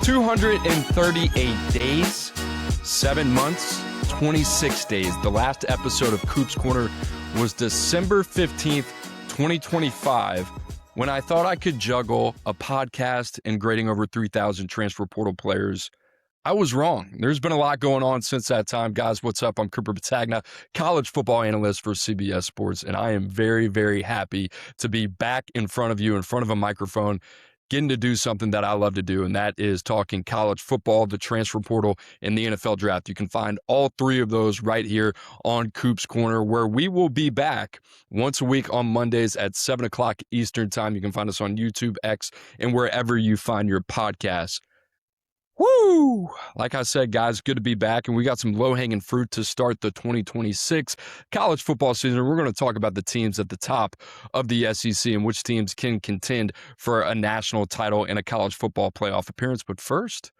$238 days, 7 months, 26 days. The last episode of Coop's Corner was December 15th, 2025, when I thought I could juggle a podcast and grading over 3,000 transfer portal players. I was wrong. There's been a lot going on since that time. Guys, what's up? I'm Cooper Battagna, college football analyst for CBS Sports, and I am very, very happy to be back in front of you, in front of a microphone, getting to do something that I love to do, and that is talking college football, the transfer portal, and the NFL draft. You can find all three of those right here on Coop's Corner, where we will be back once a week on Mondays at 7 o'clock Eastern Time. You can find us on YouTube, X, and wherever you find your podcasts. Woo! Like I said, guys, good to be back, and we got some low-hanging fruit to start the 2026 college football season. We're going to talk about the teams at the top of the SEC and which teams can contend for a national title and a college football playoff appearance. But first,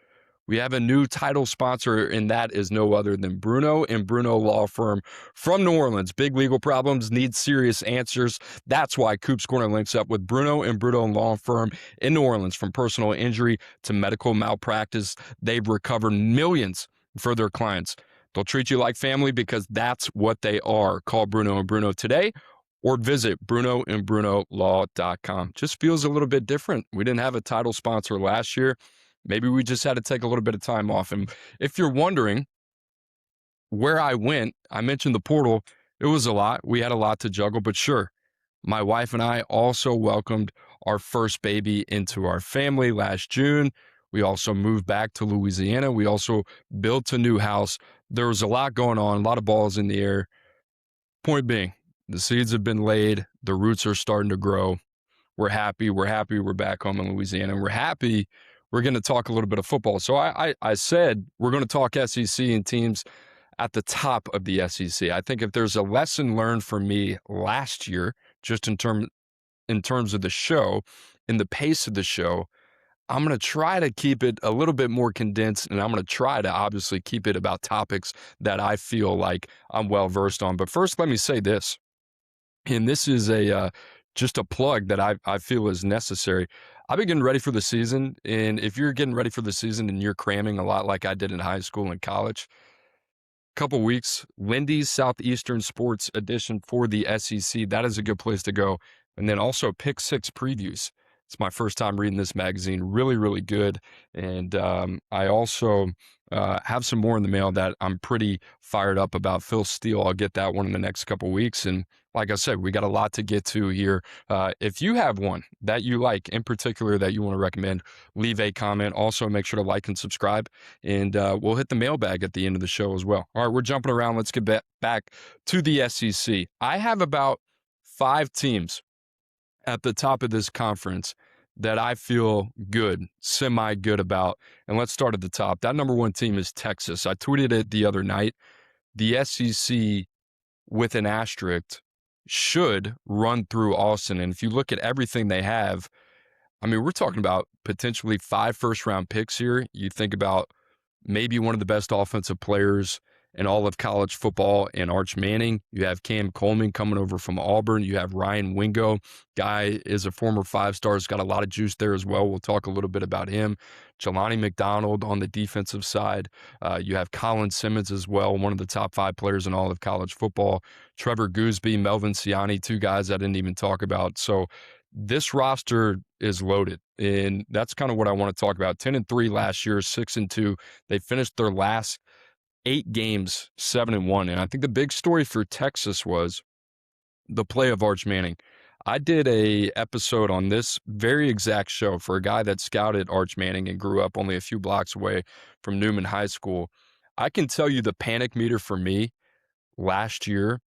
we have a new title sponsor, and that is no other than Bruno and Bruno Law Firm from New Orleans. Big legal problems need serious answers. That's why Coop's Corner links up with Bruno and Bruno Law Firm in New Orleans. From personal injury to medical malpractice, they've recovered millions for their clients. They'll treat you like family because that's what they are. Call Bruno and Bruno today or visit brunoandbrunolaw.com. Just feels a little bit different. We didn't have a title sponsor last year. Maybe we just had to take a little bit of time off. And if you're wondering where I went, I mentioned the portal. It was a lot. We had a lot to juggle, but sure, my wife and I also welcomed our first baby into our family last June. We also moved back to Louisiana. We also built a new house. There was a lot going on, a lot of balls in the air. Point being, the seeds have been laid. The roots are starting to grow. We're happy. We're back home in Louisiana. We're happy. We're going to talk a little bit of football. So I said we're going to talk SEC and teams at the top of the SEC. I think if there's a lesson learned for me last year, just in terms of the show, in the pace of the show, I'm going to try to keep it a little bit more condensed, and I'm going to try to obviously keep it about topics that I feel like I'm well-versed on. But first, let me say this, and this is just a plug that I feel is necessary. I've been getting ready for the season, and if you're getting ready for the season and you're cramming a lot like I did in high school and college, couple weeks, Lindy's Southeastern Sports Edition for the SEC, that is a good place to go. And then also Pick Six Previews. It's my first time reading this magazine. Really, really good. And I also have some more in the mail that I'm pretty fired up about. Phil Steele, I'll get that one in the next couple weeks. And like I said, we got a lot to get to here. If you have one that you like, in particular that you want to recommend, leave a comment. Also, make sure to like and subscribe. And we'll hit the mailbag at the end of the show as well. All right, we're jumping around. Let's get back to the SEC. I have about 5 teams at the top of this conference that I feel good, semi-good about. And let's start at the top. That number 1 team is Texas. I tweeted it the other night. The SEC with an asterisk should run through Austin. And if you look at everything they have, I mean, we're talking about potentially 5 first-round picks here. You think about maybe one of the best offensive players in all of college football in Arch Manning. You have Cam Coleman coming over from Auburn. You have Ryan Wingo. Guy is a former 5-star. He's got a lot of juice there as well. We'll talk a little bit about him. Jelani McDonald on the defensive side. You have Colin Simmons as well, one of the top 5 players in all of college football. Trevor Gooseby, Melvin Siani, 2 guys I didn't even talk about. So this roster is loaded, and that's kind of what I want to talk about. 10-3 last year, 6-2. They finished their last 8 games, 7-1. And I think the big story for Texas was the play of Arch Manning. I did a episode on this very exact show for a guy that scouted Arch Manning and grew up only a few blocks away from Newman High School. I can tell you the panic meter for me last year,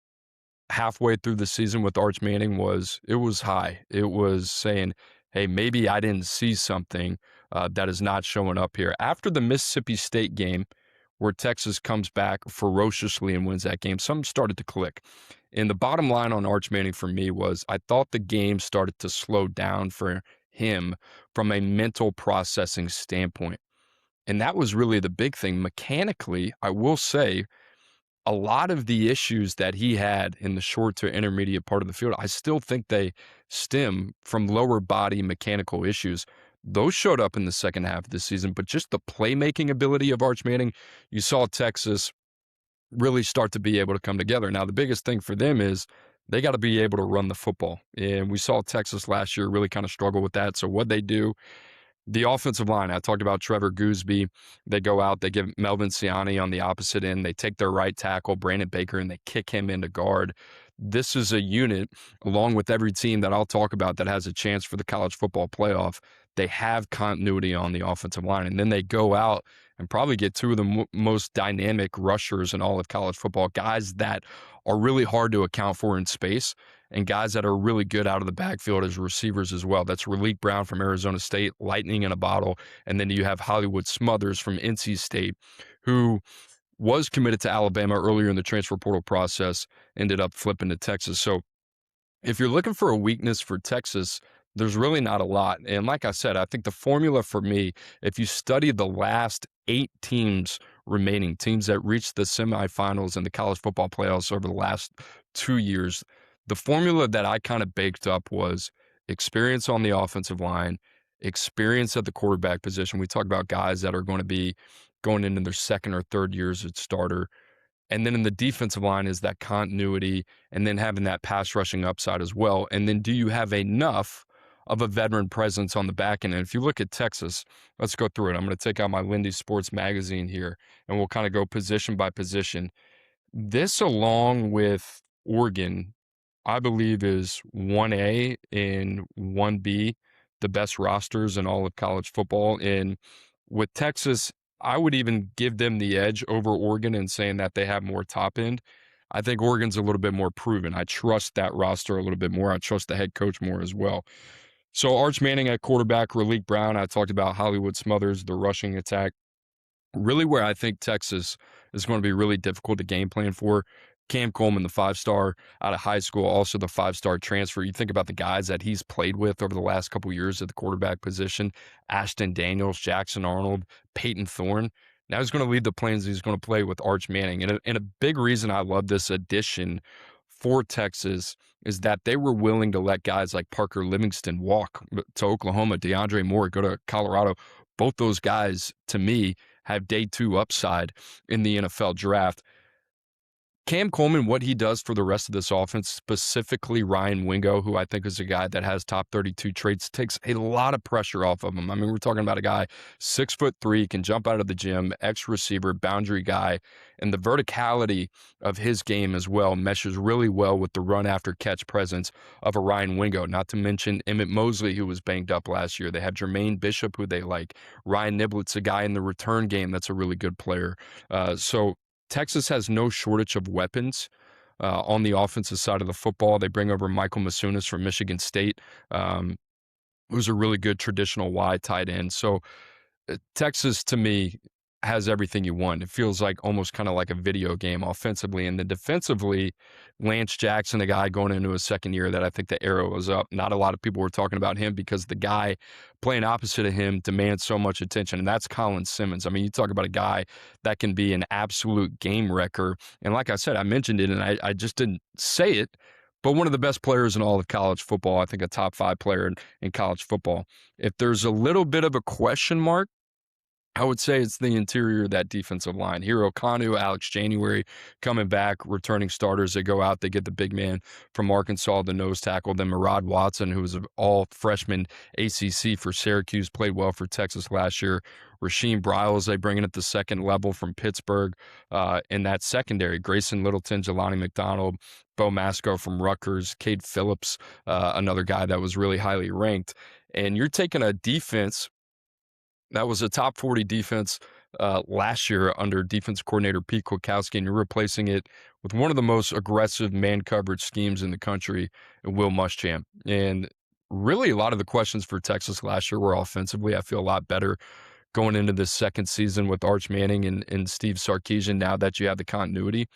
halfway through the season with Arch Manning, was high. It was saying, hey, maybe I didn't see something that is not showing up here. After the Mississippi State game, where Texas comes back ferociously and wins that game, something started to click. And the bottom line on Arch Manning for me was I thought the game started to slow down for him from a mental processing standpoint. And that was really the big thing. Mechanically, I will say, a lot of the issues that he had in the short to intermediate part of the field, I still think they stem from lower body mechanical issues. Those showed up in the second half of the season, but just the playmaking ability of Arch Manning, you saw Texas really start to be able to come together. Now, the biggest thing for them is they got to be able to run the football. And we saw Texas last year really kind of struggle with that. So what they do, the offensive line, I talked about Trevor Gooseby. They go out, they give Melvin Siani on the opposite end. They take their right tackle, Brandon Baker, and they kick him into guard. This is a unit, along with every team that I'll talk about that has a chance for the college football playoff. They have continuity on the offensive line. And then they go out and probably get two of the most dynamic rushers in all of college football, guys that are really hard to account for in space and guys that are really good out of the backfield as receivers as well. That's Raleek Brown from Arizona State, lightning in a bottle. And then you have Hollywood Smothers from NC State, who was committed to Alabama earlier in the transfer portal process, ended up flipping to Texas. So if you're looking for a weakness for Texas, there's really not a lot. And like I said, I think the formula for me, if you study the last 8 teams remaining, teams that reached the semifinals in the college football playoffs over the last 2 years, the formula that I kind of baked up was experience on the offensive line, experience at the quarterback position. We talk about guys that are going to be going into their second or third years at starter. And then in the defensive line is that continuity and then having that pass rushing upside as well. And then do you have enough of a veteran presence on the back end? And if you look at Texas, let's go through it. I'm going to take out my Lindy Sports magazine here and we'll kind of go position by position. This, along with Oregon, I believe is 1A and 1B, the best rosters in all of college football. And with Texas, I would even give them the edge over Oregon in saying that they have more top end. I think Oregon's a little bit more proven. I trust that roster a little bit more. I trust the head coach more as well. So Arch Manning at quarterback, Raleek Brown. I talked about Hollywood Smothers, the rushing attack. Really where I think Texas is going to be really difficult to game plan for. Cam Coleman, the 5-star out of high school, also the 5-star transfer. You think about the guys that he's played with over the last couple of years at the quarterback position, Ashton Daniels, Jackson Arnold, Peyton Thorne. Now he's going to lead the Plains. He's going to play with Arch Manning. And a big reason I love this addition for Texas is that they were willing to let guys like Parker Livingston walk to Oklahoma, DeAndre Moore go to Colorado. Both those guys, to me, have day 2 upside in the NFL draft. Cam Coleman, what he does for the rest of this offense, specifically Ryan Wingo, who I think is a guy that has top 32 traits, takes a lot of pressure off of him. I mean, we're talking about a guy 6'3", can jump out of the gym, ex-receiver, boundary guy, and the verticality of his game as well meshes really well with the run after catch presence of a Ryan Wingo. Not to mention Emmett Mosley, who was banged up last year. They have Jermaine Bishop, who they like. Ryan Niblett's a guy in the return game that's a really good player. So Texas has no shortage of weapons on the offensive side of the football. They bring over Michael Masunas from Michigan State, who's a really good traditional wide tight end. So Texas, to me, has everything you want. It feels like almost kind of like a video game offensively. And then defensively, Lance Jackson, a guy going into his second year that I think the arrow was up. Not a lot of people were talking about him because the guy playing opposite of him demands so much attention, and that's Colin Simmons. I mean, you talk about a guy that can be an absolute game wrecker. And like I said, I mentioned it, and I just didn't say it, but one of the best players in all of college football, I think a top 5 player in college football. If there's a little bit of a question mark, I would say it's the interior of that defensive line. Hero Kanu, Alex January coming back, returning starters. They go out, they get the big man from Arkansas, the nose tackle. Then Murad Watson, who was an all-freshman ACC for Syracuse, played well for Texas last year. Rasheem Briles, they bring in at the second level from Pittsburgh. In that secondary, Grayson Littleton, Jelani McDonald, Bo Masco from Rutgers, Cade Phillips, another guy that was really highly ranked. And you're taking a defense that was a top 40 defense last year under defense coordinator Pete Kwiatkowski, and you're replacing it with one of the most aggressive man coverage schemes in the country, Will Muschamp. And really a lot of the questions for Texas last year were offensively. I feel a lot better going into this second season with Arch Manning and Steve Sarkisian now that you have the continuity.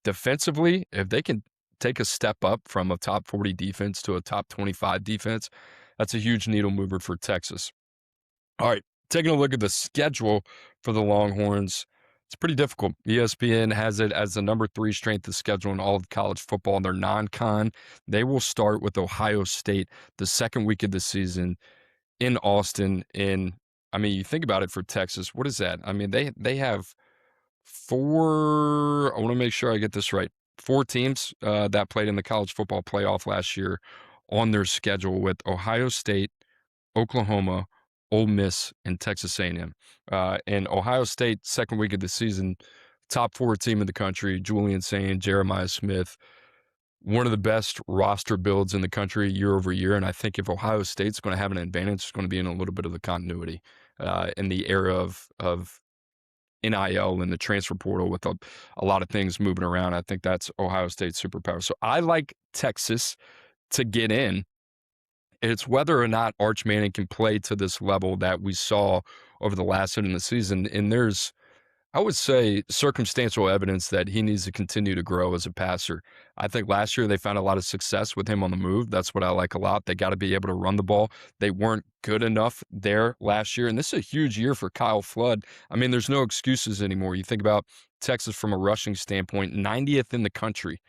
Defensively, if they can take a step up from a top 40 defense to a top 25 defense, that's a huge needle mover for Texas. All right. Taking a look at the schedule for the Longhorns, It's pretty difficult. ESPN has it as the number 3 strength of schedule in all of college football. And their non-con, they will start with Ohio State the second week of the season in Austin. I mean, you think about it for Texas. What is that? I mean, they have 4. I want to make sure I get this right. 4 teams that played in the college football playoff last year on their schedule with Ohio State, Oklahoma, Ole Miss, and Texas A&M. And Ohio State, second week of the season, top 4 team in the country, Julian Sain, Jeremiah Smith, one of the best roster builds in the country year over year. And I think if Ohio State's going to have an advantage, it's going to be in a little bit of the continuity in the era of NIL and the transfer portal with a lot of things moving around. I think that's Ohio State's superpower. So I like Texas to get in. It's whether or not Arch Manning can play to this level that we saw over the last end of the season. And there's, I would say, circumstantial evidence that he needs to continue to grow as a passer. I think last year they found a lot of success with him on the move. That's what I like a lot. They got to be able to run the ball. They weren't good enough there last year. And this is a huge year for Kyle Flood. I mean, there's no excuses anymore. You think about Texas from a rushing standpoint, 90th in the country.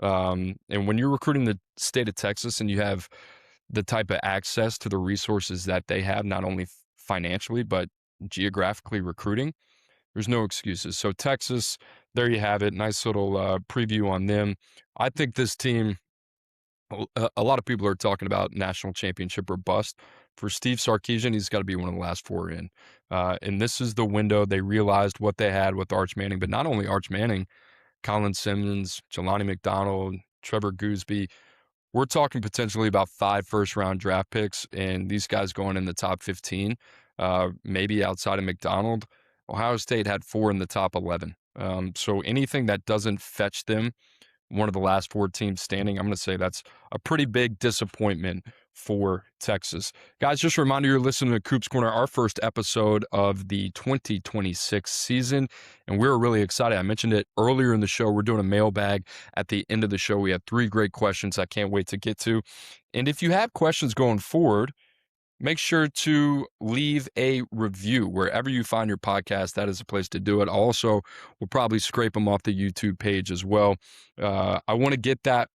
And when you're recruiting the state of Texas and you have the type of access to the resources that they have, not only financially, but geographically recruiting, there's no excuses. So Texas, there you have it. Nice little preview on them. I think this team, a lot of people are talking about national championship or bust. For Steve Sarkisian, he's got to be one of the last 4 in. And this is the window. They realized what they had with Arch Manning, but not only Arch Manning, Colin Simmons, Jelani McDonald, Trevor Gooseby. We're talking potentially about 5 first-round draft picks, and these guys going in the top 15, maybe outside of McDonald. Ohio State had 4 in the top 11. So anything that doesn't fetch them, one of the last 4 teams standing, I'm going to say that's a pretty big disappointment for Texas. Guys, just a reminder, you're listening to Coop's Corner, our first episode of the 2026 season, and we're really excited. I mentioned it earlier in the show. We're doing a mailbag at the end of the show. We have 3 great questions I can't wait to get to. And if you have questions going forward, make sure to leave a review wherever you find your podcast. That is a place to do it. Also, we'll probably scrape them off the YouTube page as well. I want to get that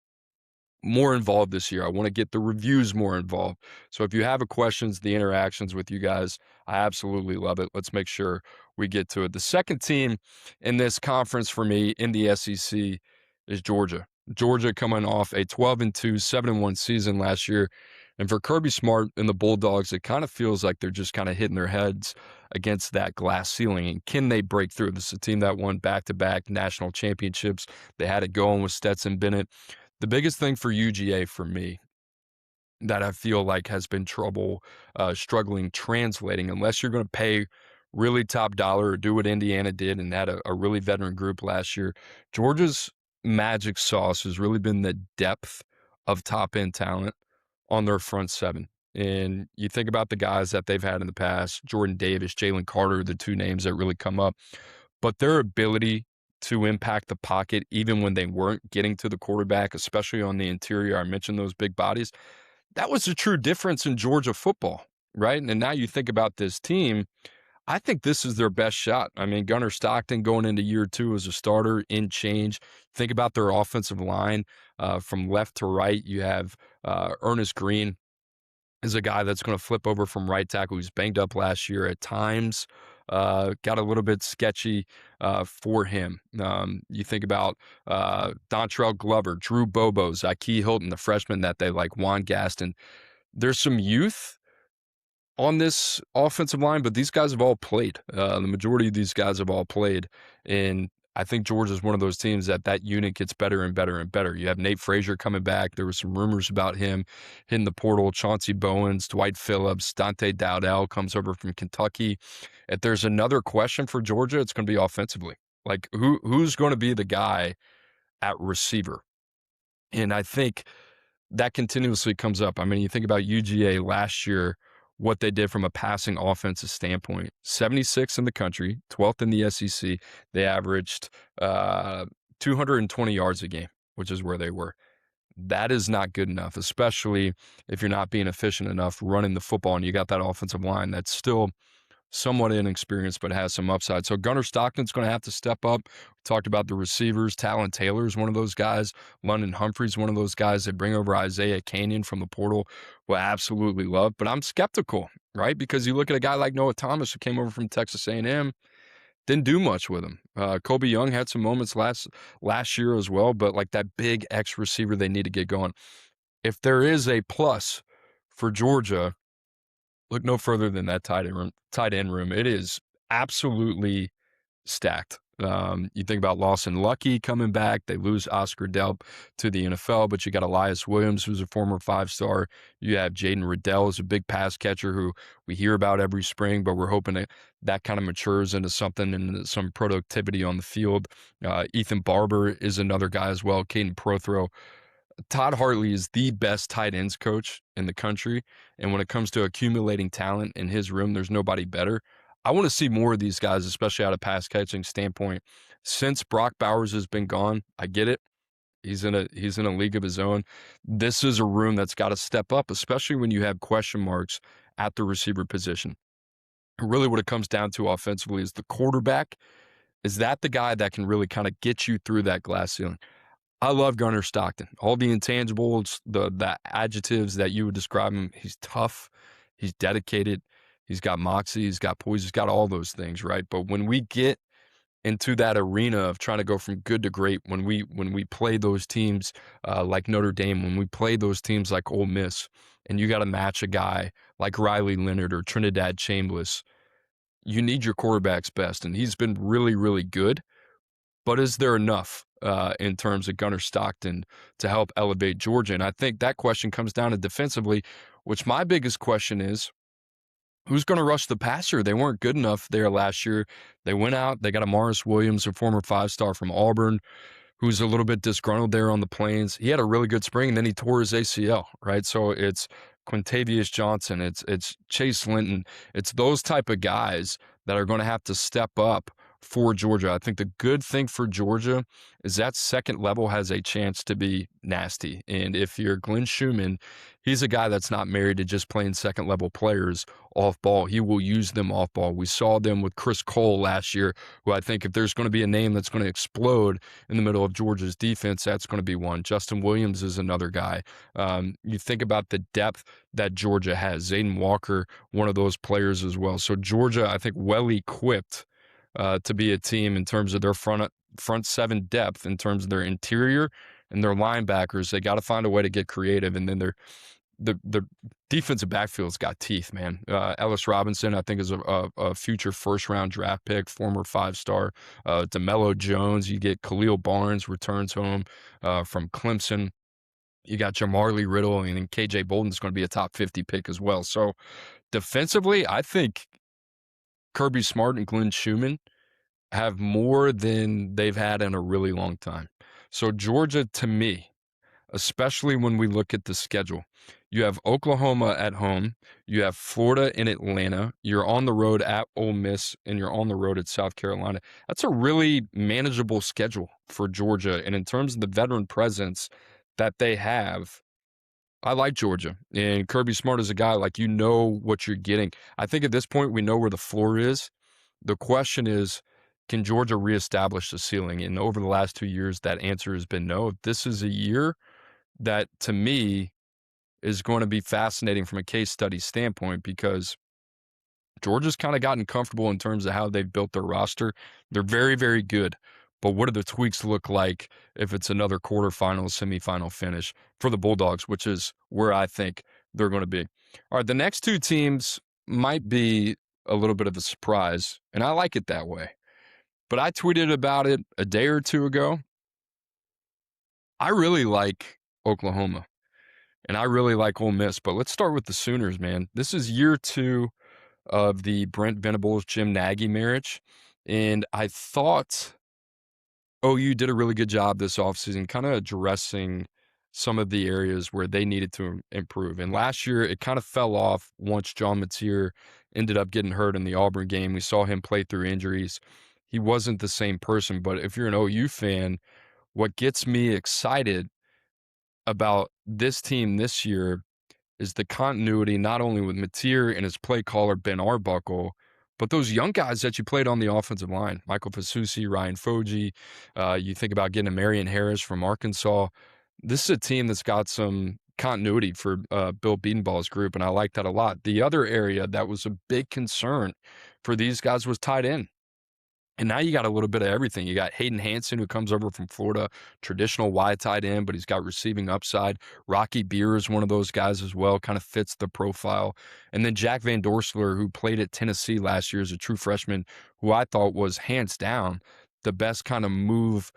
more involved this year. I want to get the reviews more involved. So if you have questions, the interactions with you guys, I absolutely love it. Let's make sure we get to it. The second team in this conference for me in the SEC is Georgia. Georgia coming off a 12-2, 7-1 season last year. And for Kirby Smart and the Bulldogs, it kind of feels like they're just kind of hitting their heads against that glass ceiling. And can they break through? This is a team that won back-to-back national championships. They had it going with Stetson Bennett. The biggest thing for UGA for me that I feel like has been struggling translating, unless you're going to pay really top dollar or do what Indiana did and had a really veteran group last year, Georgia's magic sauce has really been the depth of top-end talent on their front 7. And you think about the guys that they've had in the past, Jordan Davis, Jalen Carter, the 2 names that really come up, but their ability to impact the pocket even when they weren't getting to the quarterback, especially on the interior. I mentioned those big bodies. That was the true difference in Georgia football, right? And now you think about this team, I think this is their best shot. I mean, Gunnar Stockton going into year 2 as a starter in change. Think about their offensive line from left to right. You have Ernest Green is a guy that's going to flip over from right tackle. He's banged up last year at times. Got a little bit sketchy for him. You think about Dontrell Glover, Drew Bobo, Zyke Hilton, the freshman that they like, Juan Gaston. There's some youth on this offensive line, but these guys have all played. The majority of these guys have all played. And I think Georgia is one of those teams that unit gets better and better and better. You have Nate Frazier coming back. There were some rumors about him hitting the portal. Chauncey Bowens, Dwight Phillips, Dante Dowdell comes over from Kentucky. If there's another question for Georgia, it's going to be offensively. Like, who's going to be the guy at receiver? And I think that continuously comes up. I mean, you think about UGA last year, what they did from a passing offensive standpoint. 76 in the country, 12th in the SEC. They averaged 220 yards a game, which is where they were. That is not good enough, especially if you're not being efficient enough running the football and you got that offensive line that's still somewhat inexperienced, but has some upside. So Gunnar Stockton's going to have to step up. We talked about the receivers. Talon Taylor is one of those guys. London Humphrey's one of those guys. They bring over Isaiah Canyon from the portal, who I absolutely love. But I'm skeptical, right? Because you look at a guy like Noah Thomas, who came over from Texas A&M, didn't do much with him. Kobe Young had some moments last year as well, but like that big X receiver they need to get going. If there is a plus for Georgia, look no further than that tight end room. It is absolutely stacked. You think about Lawson Lucky coming back. They lose Oscar Delp to the NFL, but you got Elias Williams, who's a former 5-star. You have Jaden Riddell, who's a big pass catcher who we hear about every spring, but we're hoping that kind of matures into something and some productivity on the field. Ethan Barber is another guy as well. Caden Prothro. Todd Hartley is the best tight ends coach in the country. And when it comes to accumulating talent in his room, there's nobody better. I want to see more of these guys, especially out of pass catching standpoint. Since Brock Bowers has been gone, I get it. He's in a league of his own. This is a room that's got to step up, especially when you have question marks at the receiver position. Really what it comes down to offensively is the quarterback. Is that the guy that can really kind of get you through that glass ceiling? I love Gunnar Stockton. All the intangibles, the adjectives that you would describe him. He's tough. He's dedicated. He's got moxie. He's got poise. He's got all those things, right? But when we get into that arena of trying to go from good to great, when we play those teams like Notre Dame, when we play those teams like Ole Miss, and you got to match a guy like Riley Leonard or Trinidad Chambliss, you need your quarterback's best, and he's been really, really good. But is there enough in terms of Gunnar Stockton to help elevate Georgia? And I think that question comes down to defensively, which my biggest question is, who's going to rush the passer? They weren't good enough there last year. They went out, they got Amaris Williams, a former 5-star from Auburn, who's a little bit disgruntled there on the plains. He had a really good spring, and then he tore his ACL, right? So it's Quintavious Johnson, it's Chase Linton. It's those type of guys that are going to have to step up for Georgia. I think the good thing for Georgia is that second level has a chance to be nasty. And if you're Glenn Schumann, he's a guy that's not married to just playing second level players off ball. He will use them off ball. We saw them with Chris Cole last year, who I think if there's going to be a name that's going to explode in the middle of Georgia's defense, that's going to be one. Justin Williams is another guy. You think about the depth that Georgia has. Zayden Walker, one of those players as well. So Georgia, I think, well equipped to be a team in terms of their front seven depth, in terms of their interior and their linebackers. They got to find a way to get creative, and then the defensive backfield's got teeth, man. Ellis Robinson, I think, is a future first-round draft pick, former 5-star. DeMello Jones, you get Khalil Barnes returns home from Clemson. You got Jamarly Riddle, and then KJ Bolden's going to be a top 50 pick as well. So defensively, I think Kirby Smart and Glenn Schumann have more than they've had in a really long time. So Georgia, to me, especially when we look at the schedule, you have Oklahoma at home, you have Florida and Atlanta, you're on the road at Ole Miss, and you're on the road at South Carolina. That's a really manageable schedule for Georgia. And in terms of the veteran presence that they have, I like Georgia, and Kirby Smart is a guy, like, you know what you're getting. I think at this point we know where the floor is. The question is, can Georgia reestablish the ceiling? And over the last 2 years, that answer has been no. This is a year that, to me, is going to be fascinating from a case study standpoint, because Georgia's kind of gotten comfortable in terms of how they've built their roster. They're very, very good. But what do the tweaks look like if it's another quarterfinal, semifinal finish for the Bulldogs, which is where I think they're going to be? All right, the next two teams might be a little bit of a surprise, and I like it that way. But I tweeted about it a day or two ago. I really like Oklahoma, and I really like Ole Miss. But let's start with the Sooners, man. This is year 2 of the Brent Venables, Jim Nagy marriage, and I thought OU did a really good job this offseason kind of addressing some of the areas where they needed to improve. And last year, it kind of fell off once John Mateer ended up getting hurt in the Auburn game. We saw him play through injuries. He wasn't the same person. But if you're an OU fan, what gets me excited about this team this year is the continuity, not only with Mateer and his play caller, Ben Arbuckle, But those young guys that you played on the offensive line, Michael Fasusi, Ryan Foji, you think about getting a Marion Harris from Arkansas. This is a team that's got some continuity for Bill Bedenball's group, and I like that a lot. The other area that was a big concern for these guys was tight end. And now you got a little bit of everything. You got Hayden Hansen, who comes over from Florida, traditional wide tight end, but he's got receiving upside. Rocky Beer is one of those guys as well, kind of fits the profile. And then Jack Van Dorsler, who played at Tennessee last year as a true freshman, who I thought was hands down the best kind of move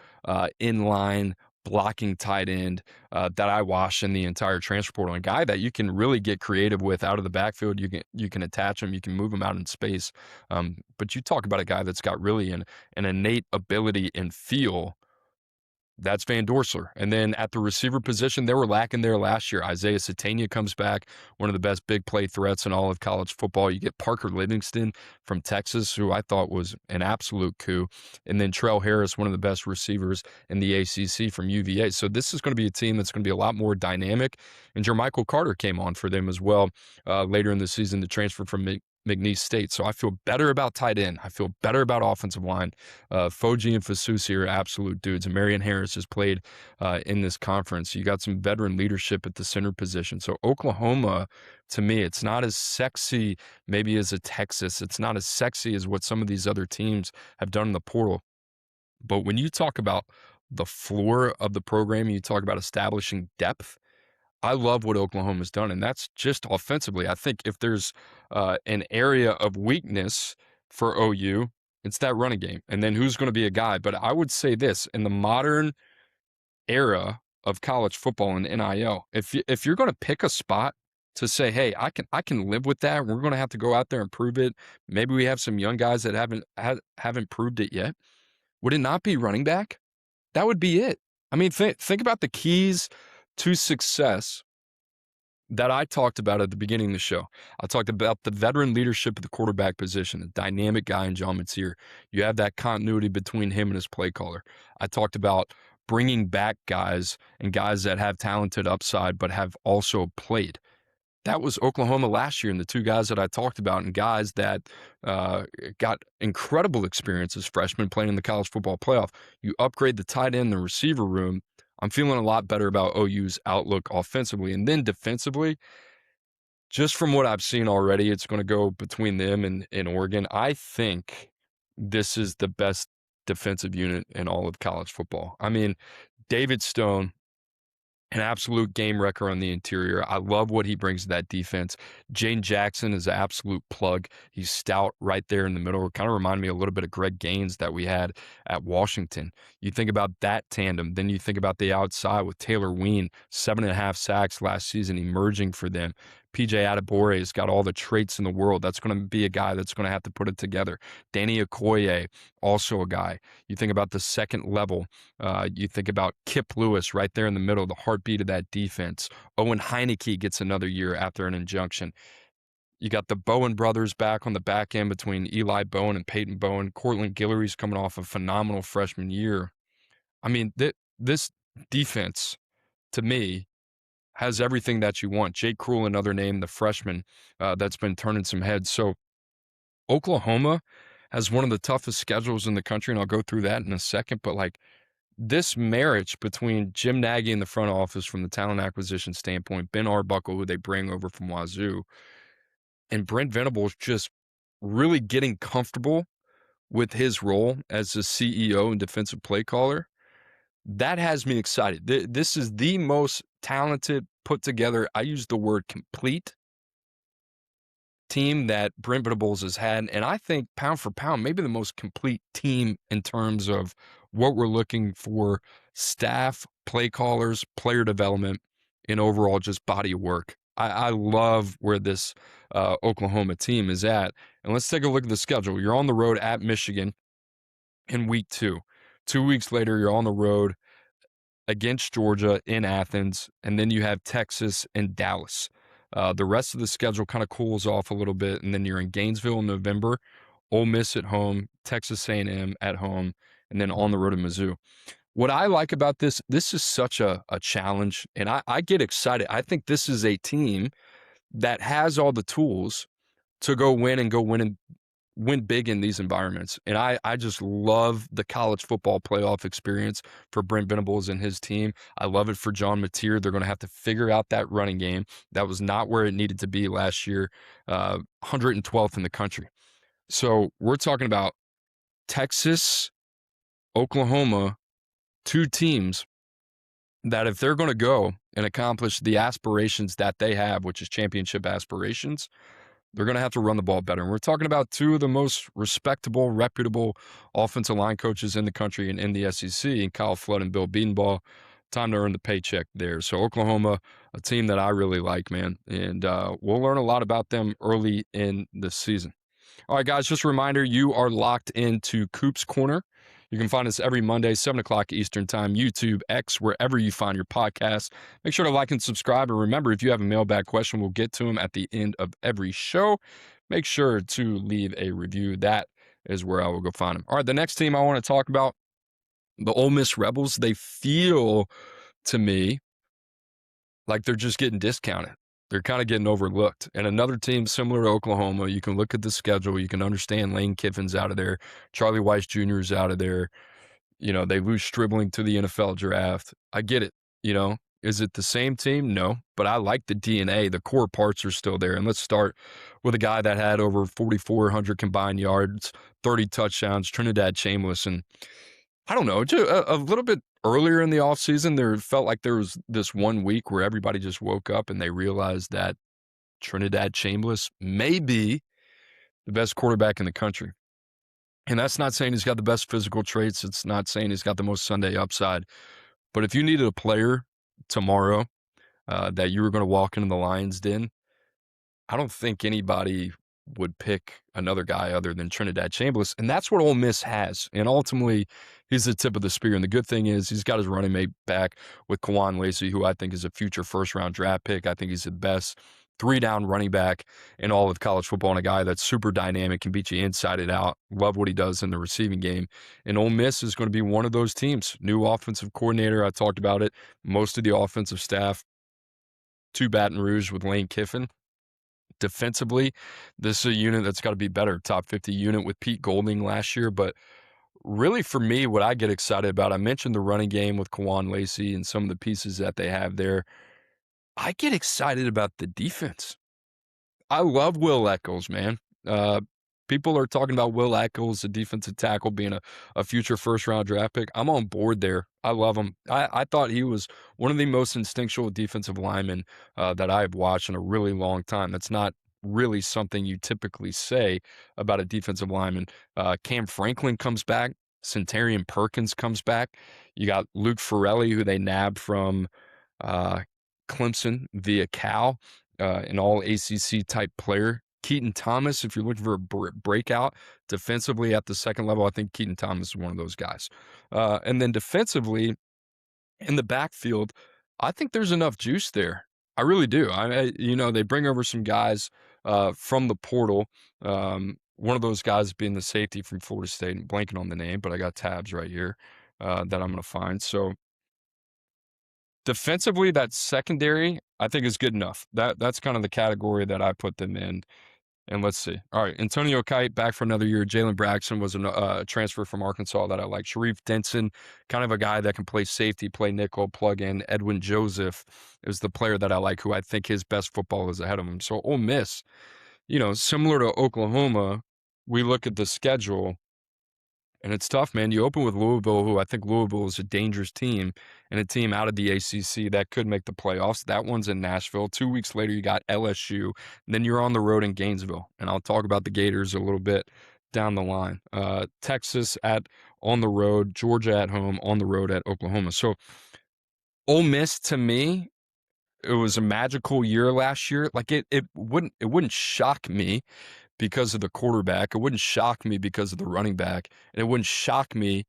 inline blocking tight end that I watched in the entire transfer portal. A guy that you can really get creative with out of the backfield. You can attach him, you can move him out in space. But you talk about a guy that's got really an innate ability and feel. That's Van Dorsler. And then at the receiver position, they were lacking there last year. Isaiah Satania comes back, one of the best big play threats in all of college football. You get Parker Livingston from Texas, who I thought was an absolute coup. And then Trell Harris, one of the best receivers in the ACC from UVA. So this is going to be a team that's going to be a lot more dynamic. And Jermichael Carter came on for them as well later in the season to transfer from McNeese State. So I feel better about tight end. I feel better about offensive line. Foji and Fasusi are absolute dudes. And Marion Harris has played in this conference. You got some veteran leadership at the center position. So Oklahoma, to me, it's not as sexy maybe as a Texas. It's not as sexy as what some of these other teams have done in the portal. But when you talk about the floor of the program, you talk about establishing depth, I love what Oklahoma's done, and that's just offensively. I think if there's an area of weakness for OU, it's that running game. And then who's going to be a guy? But I would say this, in the modern era of college football and NIL, if you're going to pick a spot to say, hey, I can live with that, we're going to have to go out there and prove it. Maybe we have some young guys that haven't proved it yet. Would it not be running back? That would be it. I mean, think about the keys to success that I talked about at the beginning of the show. I talked about the veteran leadership of the quarterback position, the dynamic guy in John Mateer. You have that continuity between him and his play caller. I talked about bringing back guys and guys that have talented upside but have also played. That was Oklahoma last year, and the two guys that I talked about, and guys that got incredible experience as freshmen playing in the college football playoff. You upgrade the tight end, the receiver room. I'm feeling a lot better about OU's outlook offensively. And then defensively, just from what I've seen already, it's going to go between them and Oregon. I think this is the best defensive unit in all of college football. I mean, David Stone, an absolute game wrecker on the interior. I love what he brings to that defense. Jane Jackson is an absolute plug. He's stout right there in the middle. It kind of reminded me a little bit of Greg Gaines that we had at Washington. You think about that tandem. Then you think about the outside with Taylor Ween, 7.5 sacks last season, emerging for them. PJ Adebore has got all the traits in the world. That's going to be a guy that's going to have to put it together. Danny Okoye, also a guy. You think about the second level. You think about Kip Lewis right there in the middle, the heartbeat of that defense. Owen Heineke gets another year after an injunction. You got the Bowen brothers back on the back end between Eli Bowen and Peyton Bowen. Cortland Guillory's coming off a phenomenal freshman year. I mean, this defense, to me, has everything that you want. Jake Krull, another name, the freshman that's been turning some heads. So Oklahoma has one of the toughest schedules in the country, and I'll go through that in a second. But like this marriage between Jim Nagy in the front office from the talent acquisition standpoint, Ben Arbuckle, who they bring over from Wazoo, and Brent Venables just really getting comfortable with his role as the CEO and defensive play caller, that has me excited. This is the most talented, put together, I use the word complete, team that Brent Venables has had. And I think pound for pound, maybe the most complete team in terms of what we're looking for, staff, play callers, player development, and overall just body of work. I love where this Oklahoma team is at. And let's take a look at the schedule. You're on the road at Michigan in week 2. 2 weeks later, you're on the road against Georgia in Athens, and then you have Texas and Dallas. The rest of the schedule kind of cools off a little bit, and then you're in Gainesville in November, Ole Miss at home, Texas A&M at home, and then on the road to Mizzou. What I like about this is such a challenge, and I get excited. I think this is a team that has all the tools to go win win big in these environments. And I just love the college football playoff experience for Brent Venables and his team. I love it for John Mateer. They're going to have to figure out that running game. That was not where it needed to be last year, 112th in the country. So we're talking about Texas, Oklahoma, two teams that if they're going to go and accomplish the aspirations that they have, which is championship aspirations, they're going to have to run the ball better. And we're talking about two of the most respectable, reputable offensive line coaches in the country and in the SEC, and Kyle Flood and Bill Bedenbaugh. Time to earn the paycheck there. So Oklahoma, a team that I really like, man. And we'll learn a lot about them early in the season. All right, guys, just a reminder, you are locked into Coop's Corner. You can find us every Monday, 7 o'clock Eastern Time, YouTube, X, wherever you find your podcasts. Make sure to like and subscribe. And remember, if you have a mailbag question, we'll get to them at the end of every show. Make sure to leave a review. That is where I will go find them. All right, the next team I want to talk about, the Ole Miss Rebels. They feel to me like they're just getting discounted. They're kind of getting overlooked. And another team similar to Oklahoma, you can look at the schedule. You can understand Lane Kiffin's out of there. Charlie Weiss Jr. is out of there. You know, they lose Stribling to the NFL draft. I get it. You know, is it the same team? No, but I like the DNA. The core parts are still there. And let's start with a guy that had over 4,400 combined yards, 30 touchdowns, Trinidad Chambliss. And I don't know, just a little bit earlier in the offseason, there felt like there was this 1 week where everybody just woke up and they realized that Trinidad Chambliss may be the best quarterback in the country. And that's not saying he's got the best physical traits. It's not saying he's got the most Sunday upside. But if you needed a player tomorrow that you were going to walk into the Lions' den, I don't think anybody would pick another guy other than Trinidad Chambliss. And that's what Ole Miss has. And ultimately, he's the tip of the spear. And the good thing is he's got his running mate back with Kawan Lacey, who I think is a future first-round draft pick. I think he's the best three-down running back in all of college football, and a guy that's super dynamic, can beat you inside and out. Love what he does in the receiving game. And Ole Miss is going to be one of those teams. New offensive coordinator, I talked about it. Most of the offensive staff to Baton Rouge with Lane Kiffin. Defensively, this is a unit that's got to be better. Top 50 unit with Pete Golding last year. But really, for me, what I get excited about, I mentioned the running game with Kawan Lacey and some of the pieces that they have there. I get excited about the defense. I love Will Echols, man. People are talking about Will Echols, the defensive tackle, being a future first-round draft pick. I'm on board there. I love him. I thought he was one of the most instinctual defensive linemen that I've watched in a really long time. That's not really something you typically say about a defensive lineman. Cam Franklin comes back. Centarian Perkins comes back. You got Luke Farrelly, who they nabbed from Clemson via Cal, an all-ACC type player. Keaton Thomas, if you're looking for a breakout defensively at the second level, I think Keaton Thomas is one of those guys. And then defensively, in the backfield, I think there's enough juice there. I really do. They bring over some guys from the portal. One of those guys being the safety from Florida State. I'm blanking on the name, but I got tabs right here that I'm going to find. So defensively, that secondary, I think, is good enough. That's kind of the category that I put them in. And let's see. All right, Antonio Kite back for another year. Jalen Braxton was a transfer from Arkansas that I like. Sharif Denson, kind of a guy that can play safety, play nickel, plug in. Edwin Joseph is the player that I like, who I think his best football is ahead of him. So Ole Miss, similar to Oklahoma, we look at the schedule, and it's tough, man. You open with Louisville, who I think Louisville is a dangerous team, and a team out of the ACC that could make the playoffs. That one's in Nashville. 2 weeks later, you got LSU. And then you're on the road in Gainesville. And I'll talk about the Gators a little bit down the line. Texas on the road, Georgia at home, on the road at Oklahoma. So Ole Miss, to me, it was a magical year last year. Like it wouldn't shock me because of the quarterback. It wouldn't shock me because of the running back. And it wouldn't shock me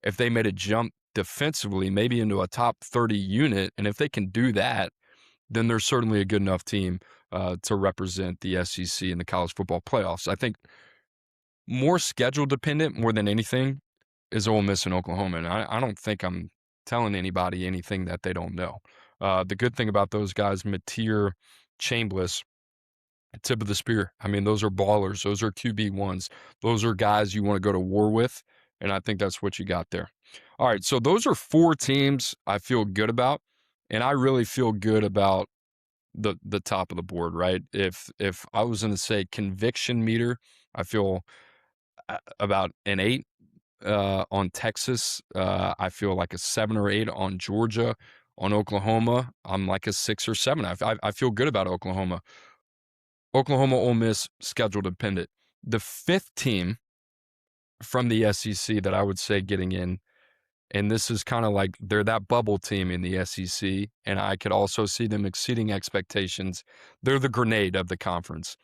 if they made a jump defensively, maybe into a top 30 unit. And if they can do that, then they're certainly a good enough team to represent the SEC in the college football playoffs. I think more schedule dependent more than anything is Ole Miss and Oklahoma. And I don't think I'm telling anybody anything that they don't know. The good thing about those guys, Mateer, Chambliss, tip of the spear. I mean, those are ballers. Those are QB1s. Those are guys you want to go to war with, and I think that's what you got there. All right, so those are 4 teams I feel good about, and I really feel good about the top of the board, right? If I was going to say conviction meter, I feel about an 8 on Texas. I feel like a 7 or 8 on Georgia. On Oklahoma, I'm like a 6 or 7. I feel good about Oklahoma. Oklahoma, Ole Miss, schedule dependent. The 5th team from the SEC that I would say getting in, and this is kind of like they're that bubble team in the SEC, and I could also see them exceeding expectations. They're the grenade of the conference.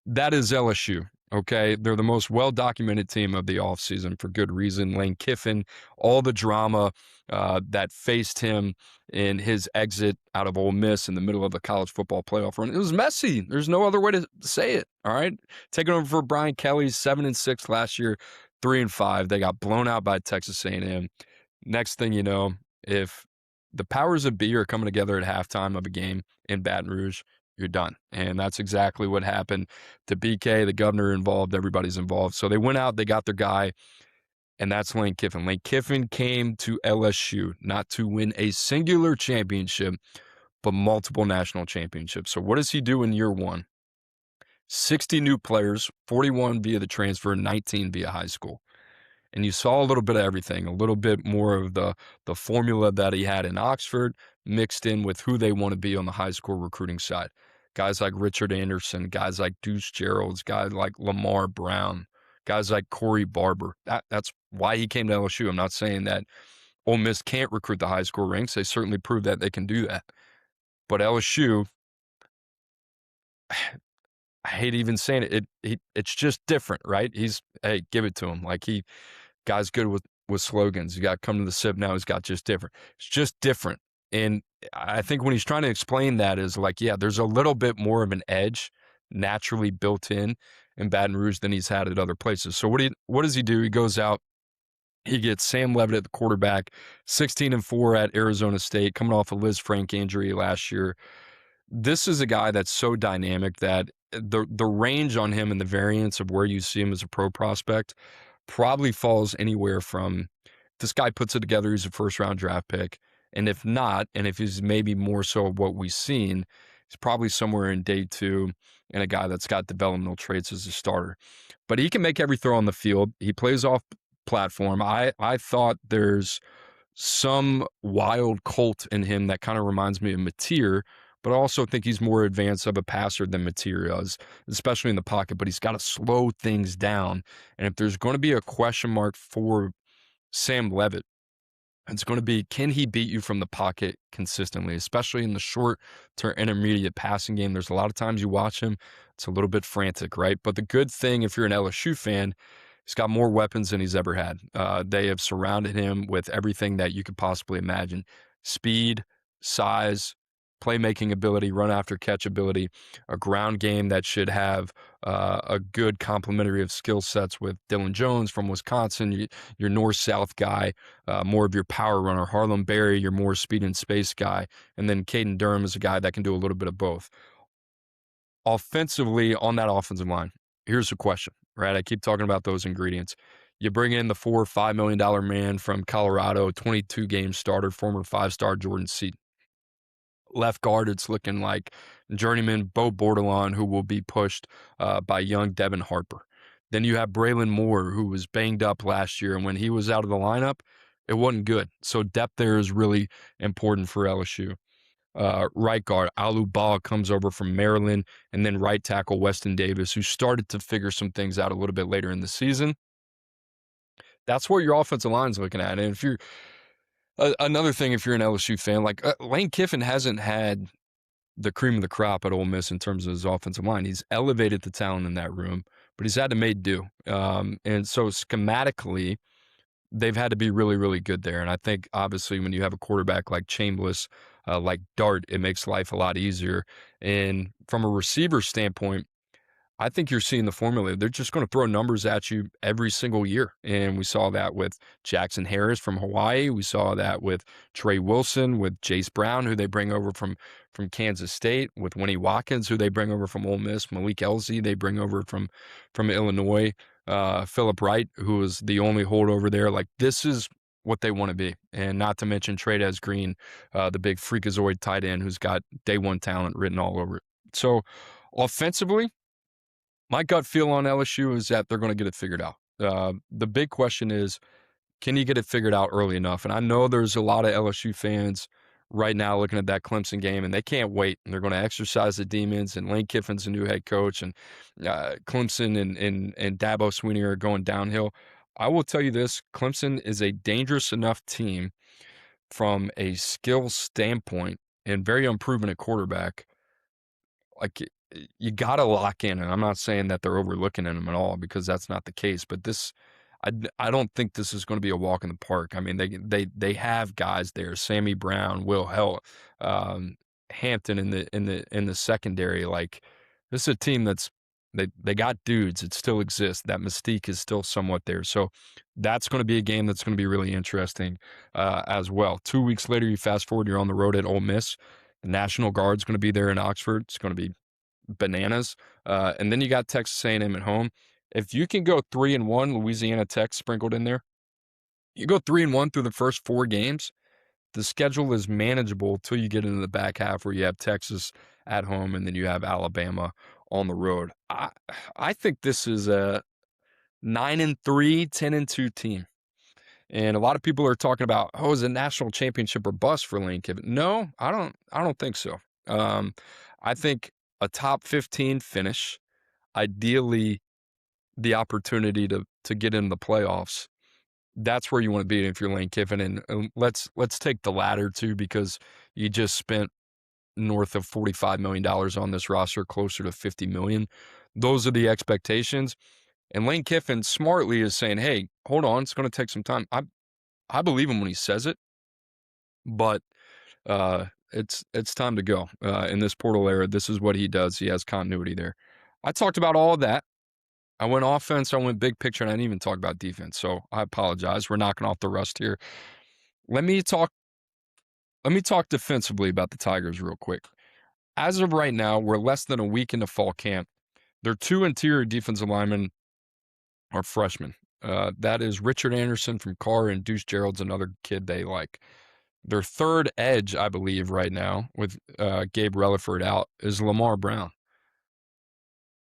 That is LSU. Okay. They're the most well documented team of the offseason for good reason. Lane Kiffin, all the drama that faced him in his exit out of Ole Miss in the middle of the college football playoff run. It was messy. There's no other way to say it. All right. Taking over for Brian Kelly, 7-6 last year, 3-5. They got blown out by Texas A&M. Next thing you know, if the powers of be are coming together at halftime of a game in Baton Rouge, you're done. And that's exactly what happened to BK, the governor involved, everybody's involved. So they went out, they got their guy, and that's Lane Kiffin. Lane Kiffin came to LSU not to win a singular championship, but multiple national championships. So what does he do in year 1? 60 new players, 41 via the transfer, 19 via high school. And you saw a little bit of everything, a little bit more of the formula that he had in Oxford mixed in with who they want to be on the high school recruiting side. Guys like Richard Anderson, guys like Deuce Geralds, guys like Lamar Brown, guys like Corey Barber. That's why he came to LSU. I'm not saying that Ole Miss can't recruit the high school ranks. They certainly proved that they can do that. But LSU, I hate even saying it. It's just different, right? Hey, give it to him. Like guy's good with slogans. You got come to the SIP now. He's got just different. It's just different. And I think when he's trying to explain that is like, yeah, there's a little bit more of an edge naturally built in Baton Rouge than he's had at other places. So what does he do? He goes out. He gets Sam Levitt at the quarterback, 16-4 at Arizona State, coming off a Liz Frank injury last year. This is a guy that's so dynamic that the range on him and the variance of where you see him as a pro prospect probably falls anywhere from this guy puts it together, he's a first-round draft pick. And if not, and if he's maybe more so of what we've seen, he's probably somewhere in day 2 and a guy that's got developmental traits as a starter. But he can make every throw on the field. He plays off platform. I thought there's some wild Colt in him that kind of reminds me of Mateer, but I also think he's more advanced of a passer than Mateer is, especially in the pocket, but he's got to slow things down. And if there's going to be a question mark for Sam Levitt, it's going to be, can he beat you from the pocket consistently, especially in the short to intermediate passing game? There's a lot of times you watch him, it's a little bit frantic, right? But the good thing, if you're an LSU fan, he's got more weapons than he's ever had. They have surrounded him with everything that you could possibly imagine. Speed, size, playmaking ability, run after catch ability, a ground game that should have a good complementary of skill sets with Dylan Jones from Wisconsin, your north-south guy, more of your power runner, Harlem Berry, your more speed and space guy, and then Caden Durham is a guy that can do a little bit of both. Offensively, on that offensive line, here's the question, right? I keep talking about those ingredients. You bring in the $4 or $5 million man from Colorado, 22-game starter, former 5-star Jordan Seaton. Left guard, it's looking like journeyman Bo Bordelon, who will be pushed by young Devin Harper. Then you have Braylon Moore, who was banged up last year, and when he was out of the lineup, it wasn't good. So depth there is really important for LSU. Right guard, Alu Ba comes over from Maryland, and then right tackle Weston Davis, who started to figure some things out a little bit later in the season. That's what your offensive line's looking at. And if you're another thing, if you're an LSU fan, like Lane Kiffin hasn't had the cream of the crop at Ole Miss in terms of his offensive line. He's elevated the talent in that room, but he's had to make do. And so schematically, they've had to be really, really good there. And I think obviously when you have a quarterback like Chambliss, like Dart, it makes life a lot easier. And from a receiver standpoint, I think you're seeing the formula. They're just going to throw numbers at you every single year. And we saw that with Jackson Harris from Hawaii. We saw that with Trey Wilson, with Jace Brown, who they bring over from Kansas State, with Winnie Watkins, who they bring over from Ole Miss, Malik Elzy, they bring over from Illinois, Philip Wright, who is the only holdover there. Like, this is what they want to be. And not to mention Trey'Dez Green, the big freakazoid tight end who's got day one talent written all over it. So offensively, my gut feel on LSU is that they're going to get it figured out. The big question is, can you get it figured out early enough? And I know there's a lot of LSU fans right now looking at that Clemson game, and they can't wait. And they're going to exercise the demons, and Lane Kiffin's a new head coach, and Clemson and Dabo Swinney are going downhill. I will tell you this, Clemson is a dangerous enough team from a skill standpoint and very unproven at quarterback. Like, you got to lock in, and I'm not saying that they're overlooking in them at all, because that's not the case. But this, I don't think this is going to be a walk in the park. I mean, they have guys there: Sammy Brown, Will Hell, Hampton in the secondary. Like, this is a team that's they got dudes. It still exists. That mystique is still somewhat there. So that's going to be a game that's going to be really interesting as well. 2 weeks later, you fast forward, you're on the road at Ole Miss. The National Guard's going to be there in Oxford. It's going to be bananas. And then you got Texas A&M at home. If you can go 3-1, Louisiana Tech sprinkled in there, you go 3-1 through the first 4 games, the schedule is manageable till you get into the back half where you have Texas at home and then you have Alabama on the road. I think this is a 9-3, 10-2 team. And a lot of people are talking about, oh, is it national championship or bust for Lane Kiffin? No, I don't think so. I think a top 15 finish, ideally the opportunity to get in the playoffs. That's where you want to be if you're Lane Kiffin. And let's take the latter too, because you just spent north of $45 million on this roster, closer to $50 million. Those are the expectations. And Lane Kiffin smartly is saying, hey, hold on, it's going to take some time. I believe him when he says it, but it's time to go. In this portal era, this is what he does. He has continuity there. I talked about all of that. I went offense, I went big picture, and I didn't even talk about defense. So I apologize. We're knocking off the rust here. Let me talk defensively about the Tigers real quick. As of right now, we're less than a week into fall camp. Their 2 interior defensive linemen are freshmen. That is Richard Anderson from Carr, and Deuce Gerald's another kid they like. Their third edge, I believe, right now, with Gabe Relaford out, is Lamar Brown.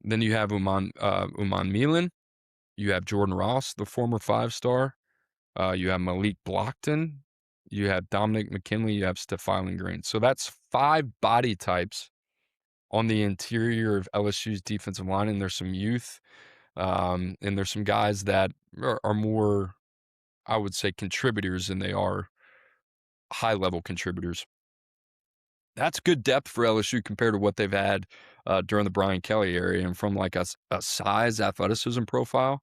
Then you have Uman Milan. You have Jordan Ross, the former 5-star. You have Malik Blockton. You have Dominic McKinley. You have Stephylin Green. So that's 5 body types on the interior of LSU's defensive line, and there's some youth, and there's some guys that are more, I would say, contributors than they are high-level contributors. That's good depth for LSU compared to what they've had during the Brian Kelly era. And from like a size athleticism profile,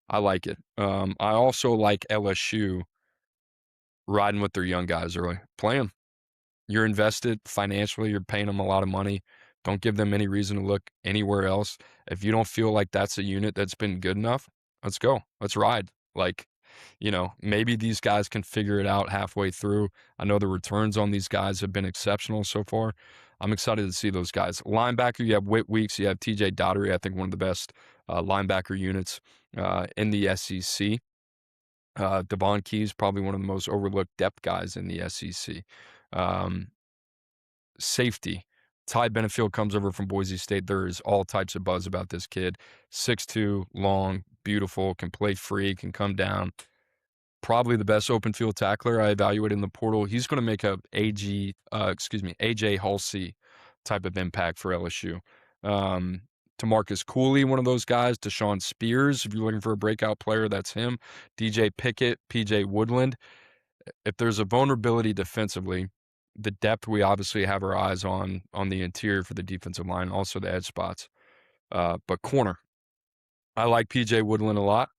I like it. I also like LSU riding with their young guys early. Play them. You're invested financially. You're paying them a lot of money. Don't give them any reason to look anywhere else. If you don't feel like that's a unit that's been good enough, let's go. Let's ride. Like, maybe these guys can figure it out halfway through. I know the returns on these guys have been exceptional so far. I'm excited to see those guys. Linebacker, you have Whit Weeks, you have TJ Daugherty, I think one of the best linebacker units in the SEC. Devon Keys, probably one of the most overlooked depth guys in the SEC. Safety. Ty Benefield comes over from Boise State. There is all types of buzz about this kid. 6'2", long, beautiful, can play free, can come down. Probably the best open field tackler I evaluated in the portal. He's going to make a AJ Halsey type of impact for LSU. Tamarcus Cooley, one of those guys. Deshaun Spears, if you're looking for a breakout player, that's him. DJ Pickett, PJ Woodland. If there's a vulnerability defensively, the depth we obviously have our eyes on the interior for the defensive line, also the edge spots. But corner, I like PJ Woodland a lot.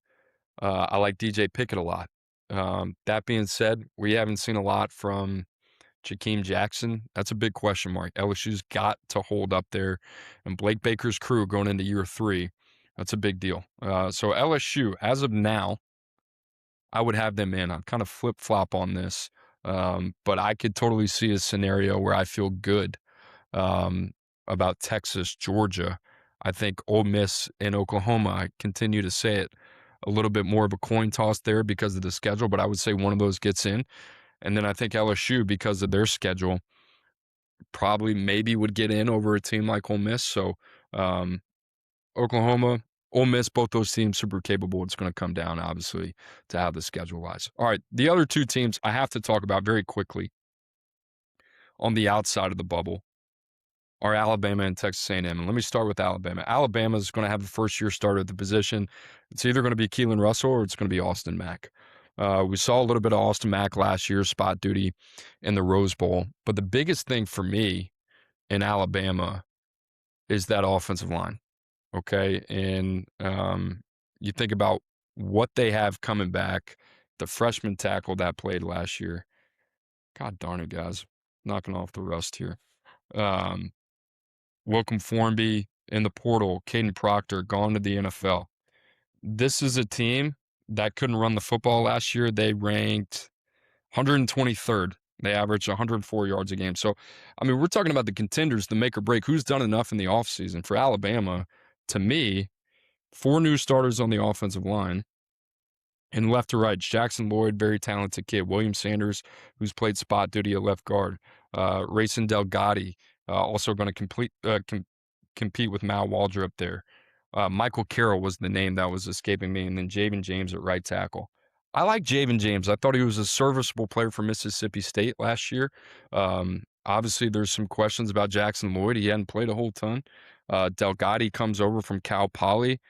I like DJ Pickett a lot. That being said, we haven't seen a lot from Jakeem Jackson, that's a big question mark. LSU's got to hold up there. And Blake Baker's crew going into year 3, that's a big deal. So LSU, as of now, I would have them in. I'm kind of flip-flop on this, but I could totally see a scenario where I feel good um, about Texas, Georgia. I think Ole Miss and Oklahoma, I continue to say it, a little bit more of a coin toss there because of the schedule, but I would say one of those gets in. And then I think LSU, because of their schedule, probably maybe would get in over a team like Ole Miss. So um, Oklahoma, Ole Miss, both those teams super capable. It's going to come down, obviously, to how the schedule lies. All right, the other two teams I have to talk about very quickly on the outside of the bubble are Alabama and Texas A&M. And let me start with Alabama. Alabama is going to have a first-year starter at the position. It's either going to be Keelan Russell or it's going to be Austin Mack. We saw a little bit of Austin Mack last year, spot duty in the Rose Bowl. But the biggest thing for me in Alabama is that offensive line. Okay. And you think about what they have coming back, the freshman tackle that played last year. God darn it, guys. Knocking off the rust here. Welcome Formby in the portal, Caden Proctor gone to the NFL. This is a team that couldn't run the football last year. They ranked 123rd. They averaged 104 yards a game. So, I mean, we're talking about the contenders, the make or break. Who's done enough in the offseason? For Alabama, to me, 4 new starters on the offensive line. And left to right, Jackson Lloyd, very talented kid. William Sanders, who's played spot duty at left guard. Rayson Delgatti, also going to compete with Mal Waldrop up there. Michael Carroll was the name that was escaping me, and then Javen James at right tackle. I like Javen James. I thought he was a serviceable player for Mississippi State last year. Obviously, there's some questions about Jackson Lloyd. He hadn't played a whole ton. Delgatti comes over from Cal Poly.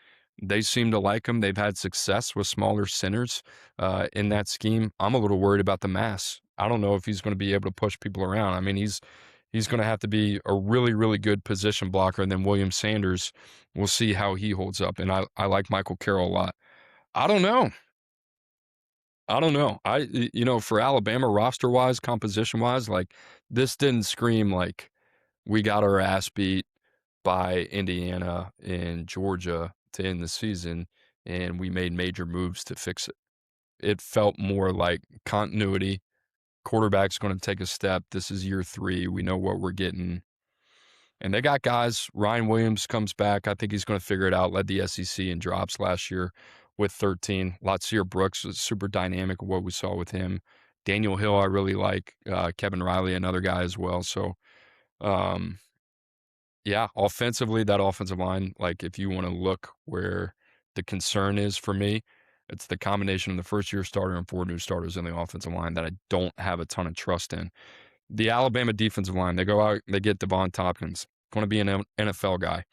They seem to like him. They've had success with smaller centers in that scheme. I'm a little worried about the mass. I don't know if he's going to be able to push people around. I mean, he's going to have to be a really, really good position blocker. And then William Sanders, we'll see how he holds up. And I like Michael Carroll a lot. I don't know. For Alabama roster-wise, composition-wise, like this didn't scream like we got our ass beat by Indiana and Georgia to end the season, and we made major moves to fix it. It felt more like continuity. Quarterback's going to take a step. This is year 3. We know what we're getting. And they got guys. Ryan Williams comes back. I think he's going to figure it out. Led the SEC in drops last year with 13. Latsier Brooks was super dynamic of what we saw with him. Daniel Hill, I really like. Kevin Riley, another guy as well. So, yeah, offensively, that offensive line, like if you want to look where the concern is for me, it's the combination of the first-year starter and 4 new starters in the offensive line that I don't have a ton of trust in. The Alabama defensive line, they go out, they get Devon Tompkins, going to be an NFL guy.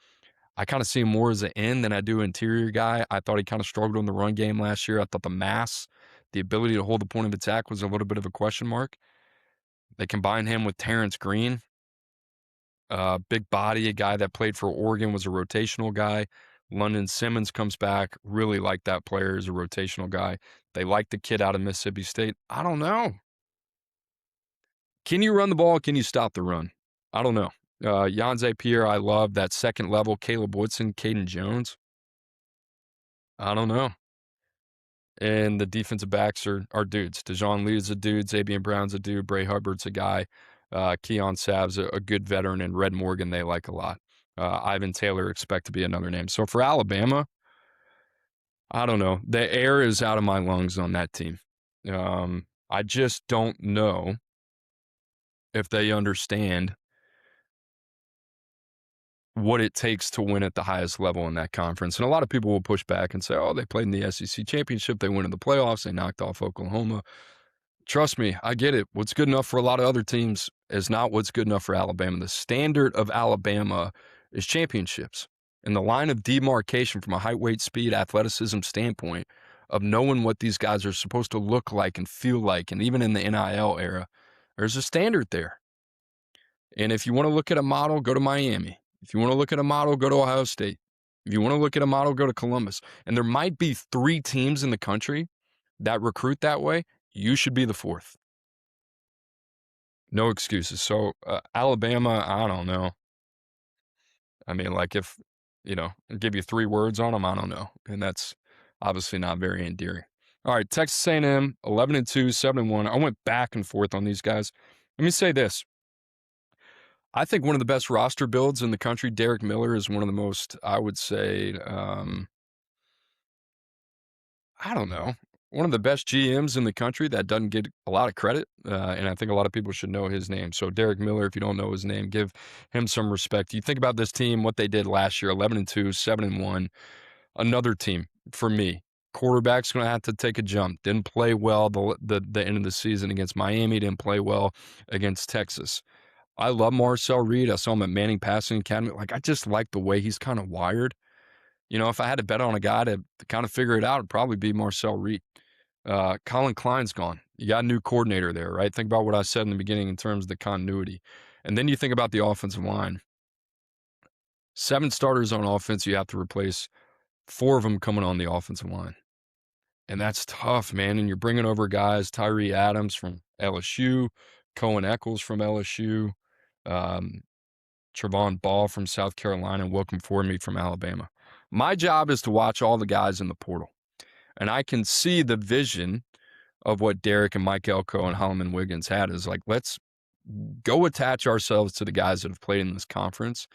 I kind of see him more as an end than I do interior guy. I thought he kind of struggled in the run game last year. I thought the mass, the ability to hold the point of attack was a little bit of a question mark. They combine him with Terrence Green. Big body, a guy that played for Oregon, was a rotational guy. London Simmons comes back. Really like that player as a rotational guy. They like the kid out of Mississippi State. I don't know. Can you run the ball? Can you stop the run? I don't know. Yanze Pierre, I love that second level. Caleb Woodson, Caden Jones. I don't know. And the defensive backs are dudes. Dejon Lee is a dude. Xavier Brown's a dude. Bray Hubbard's a guy. Keon Sav's a good veteran. And Red Morgan, they like a lot. Ivan Taylor, expect to be another name. So for Alabama, I don't know. The air is out of my lungs on that team. I just don't know if they understand what it takes to win at the highest level in that conference. And a lot of people will push back and say, oh, they played in the SEC championship. They went in the playoffs. They knocked off Oklahoma. Trust me, I get it. What's good enough for a lot of other teams is not what's good enough for Alabama. The standard of Alabama is championships. And the line of demarcation from a height, weight, speed, athleticism standpoint of knowing what these guys are supposed to look like and feel like, and even in the NIL era, there's a standard there. And if you want to look at a model, go to Miami. If you want to look at a model, go to Ohio State. If you want to look at a model, go to Columbus. And there might be 3 teams in the country that recruit that way. You should be the 4th. No excuses. So, Alabama, I don't know. I mean, like, if, give you 3 words on them, I don't know, and that's obviously not very endearing. All right, Texas A&M, 11-2, 7-1. I went back and forth on these guys. Let me say this. I think one of the best roster builds in the country, Derek Miller, is one of the most, I would say, I don't know, one of the best GMs in the country that doesn't get a lot of credit, and I think a lot of people should know his name. So Derek Miller, if you don't know his name, give him some respect. You think about this team, what they did last year, 11-2, 7-1. Another team for me. Quarterback's going to have to take a jump. Didn't play well the end of the season against Miami. Didn't play well against Texas. I love Marcel Reed. I saw him at Manning Passing Academy. Like, I just like the way he's kind of wired. If I had to bet on a guy to kind of figure it out, it'd probably be Marcel Reed. Colin Klein's gone. You got a new coordinator there, right? Think about what I said in the beginning in terms of the continuity. And then you think about the offensive line. 7 starters on offense you have to replace, 4 of them coming on the offensive line. And that's tough, man. And you're bringing over guys, Tyree Adams from LSU, Cohen Eccles from LSU, Trevon Ball from South Carolina, and Welcome For Me from Alabama. My job is to watch all the guys in the portal. And I can see the vision of what Derek and Mike Elko and Holloman Wiggins had is like, let's go attach ourselves to the guys that have played in this conference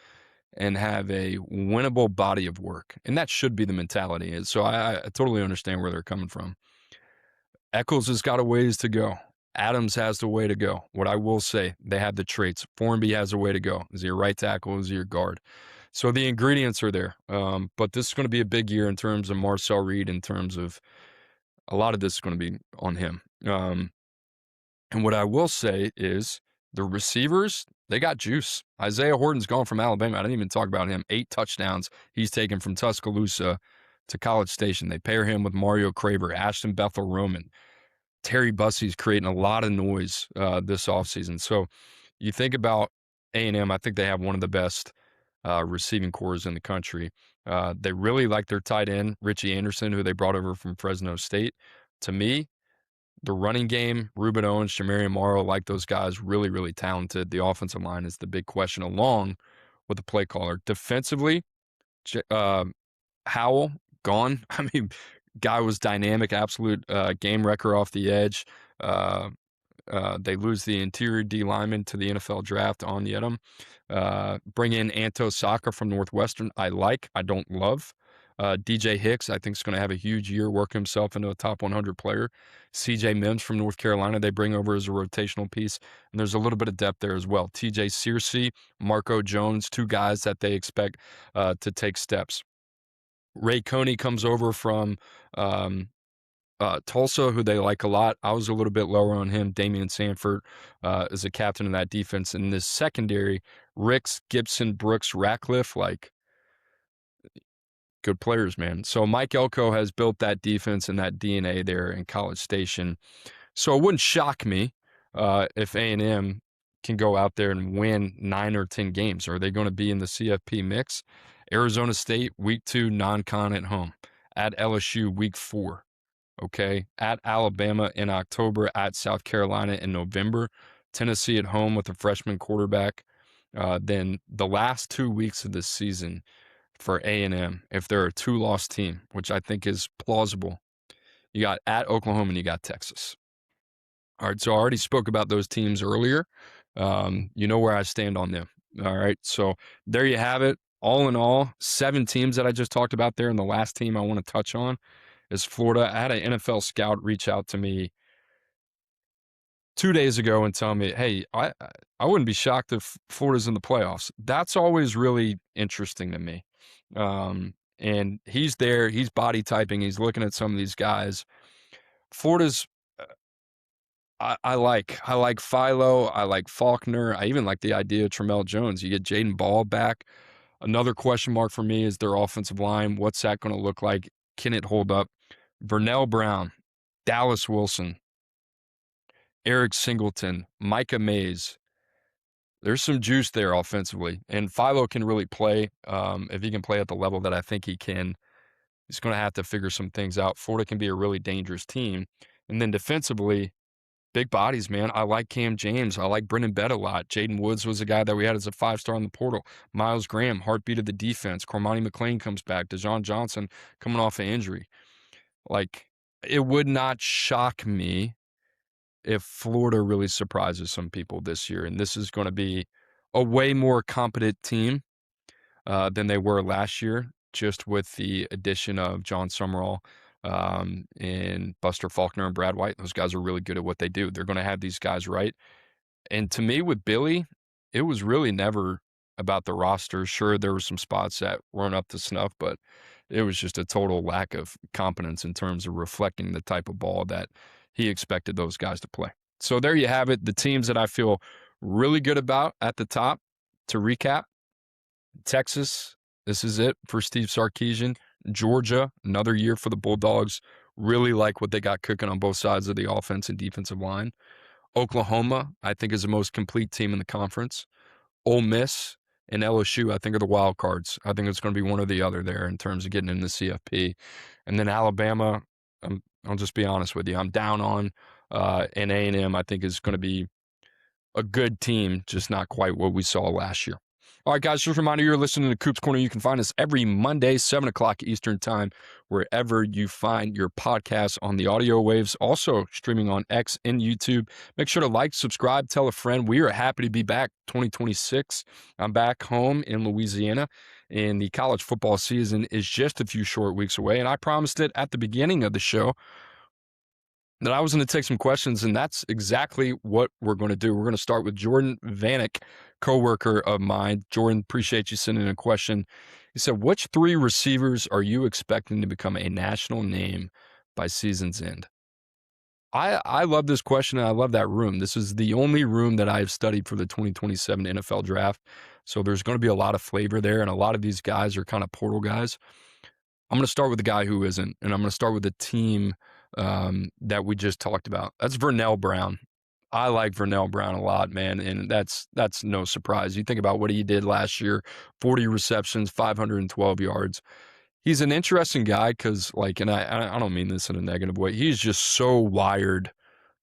and have a winnable body of work. And that should be the mentality. And so I totally understand where they're coming from. Eccles has got a ways to go. Adams has the way to go. What I will say, they have the traits. Formby has a way to go. Is he a right tackle? Is he a guard? So the ingredients are there. But this is going to be a big year in terms of Marcel Reed, in terms of a lot of this is going to be on him. And what I will say is the receivers, they got juice. Isaiah Horton's gone from Alabama. I didn't even talk about him. 8 touchdowns he's taken from Tuscaloosa to College Station. They pair him with Mario Craver, Ashton Bethel Roman. Terry Bussey's creating a lot of noise this offseason. So you think about A&M, I think they have one of the best receiving cores in the country. They really like their tight end, Richie Anderson, who they brought over from Fresno State. To me, the running game, Ruben Owens, Jamarian Morrow, like those guys, really, really talented. The offensive line is the big question, along with the play caller. Defensively, Howell, gone. I mean, guy was dynamic, absolute game wrecker off the edge. They lose the interior D lineman to the NFL draft on Yedem. Bring in Anto Saka from Northwestern. I don't love. DJ Hicks, I think, is going to have a huge year, work himself into a top 100 player. CJ Mims from North Carolina, they bring over as a rotational piece. And there's a little bit of depth there as well. TJ Searcy, Marco Jones, 2 guys that they expect to take steps. Ray Coney comes over from Tulsa, who they like a lot. I was a little bit lower on him. Damian Sanford is a captain of that defense. In this secondary, Ricks, Gibson, Brooks, Ratcliffe, like, good players, man. So Mike Elko has built that defense and that DNA there in College Station. So it wouldn't shock me if A&M can go out there and win 9 or 10 games. Are they going to be in the CFP mix? Arizona State, week 2, non-con at home. At LSU, week 4. Okay. At Alabama in October. At South Carolina in November. Tennessee at home with a freshman quarterback. Then the last 2 weeks of the season for A&M, if they're a 2-loss team, which I think is plausible, you got at Oklahoma and you got Texas. All right, so I already spoke about those teams earlier. You know where I stand on them. All right, so there you have it. All in all, 7 teams that I just talked about there, and the last team I want to touch on is Florida. I had an NFL scout reach out to me 2 days ago and tell me, hey, I wouldn't be shocked if Florida's in the playoffs. That's always really interesting to me. And he's there, he's body typing, he's looking at some of these guys. Florida's, I like Philo, I like Faulkner, I even like the idea of Tramel Jones. You get Jaden Ball back. Another question mark for me is their offensive line. What's that going to look like? Can it hold up? Vernell Brown, Dallas Wilson, Eric Singleton, Micah Mays. There's some juice there offensively, and Philo can really play. If he can play at the level that I think he can, he's going to have to figure some things out. Florida can be a really dangerous team. And then defensively, Big bodies, man. I like Cam James. I like Brendan Bett a lot. Jaden Woods was a guy that we had as a 5-star in the portal. Miles Graham, heartbeat of the defense. Cormani McLean comes back. Dejon Johnson coming off an injury. Like, it would not shock me if Florida really surprises some people this year. And this is going to be a way more competent team than they were last year, just with the addition of John Summerall and Buster Faulkner and Brad White. Those guys are really good at what they do. They're going to have these guys right. And to me, with Billy, it was really never about the roster. Sure, there were some spots that weren't up to snuff, but it was just a total lack of competence in terms of reflecting the type of ball that he expected those guys to play. So there you have it. The teams that I feel really good about at the top. To recap, Texas, this is it for Steve Sarkisian. Georgia, another year for the Bulldogs. Really like what they got cooking on both sides of the offense and defensive line. Oklahoma, I think, is the most complete team in the conference. Ole Miss and LSU, I think, are the wild cards. I think it's going to be one or the other there in terms of getting in the CFP. And then Alabama, I'll just be honest with you, I'm down on. And A&M, I think, is going to be a good team, just not quite what we saw last year. All right, guys, just a reminder, you're listening to Coop's Corner. You can find us every Monday, 7 o'clock Eastern Time, wherever you find your podcasts on the audio waves. Also streaming on X and YouTube. Make sure to like, subscribe, tell a friend. We are happy to be back 2026. I'm back home in Louisiana, and the college football season is just a few short weeks away. And I promised it at the beginning of the show that I was going to take some questions, and that's exactly what we're going to do. We're going to start with Jordan Vanek, coworker of mine. Jordan, appreciate you sending in a question. He said, which 3 receivers are you expecting to become a national name by season's end? I love this question, and I love that room. This is the only room that I've studied for the 2027 NFL draft, so there's going to be a lot of flavor there, and a lot of these guys are kind of portal guys. I'm going to start with the guy who isn't, and I'm going to start with the team that we just talked about. That's Vernell Brown. I like Vernell Brown a lot, man, and that's no surprise. You think about what he did last year, 40 receptions, 512 yards. He's an interesting guy because, like, and I don't mean this in a negative way, he's just so wired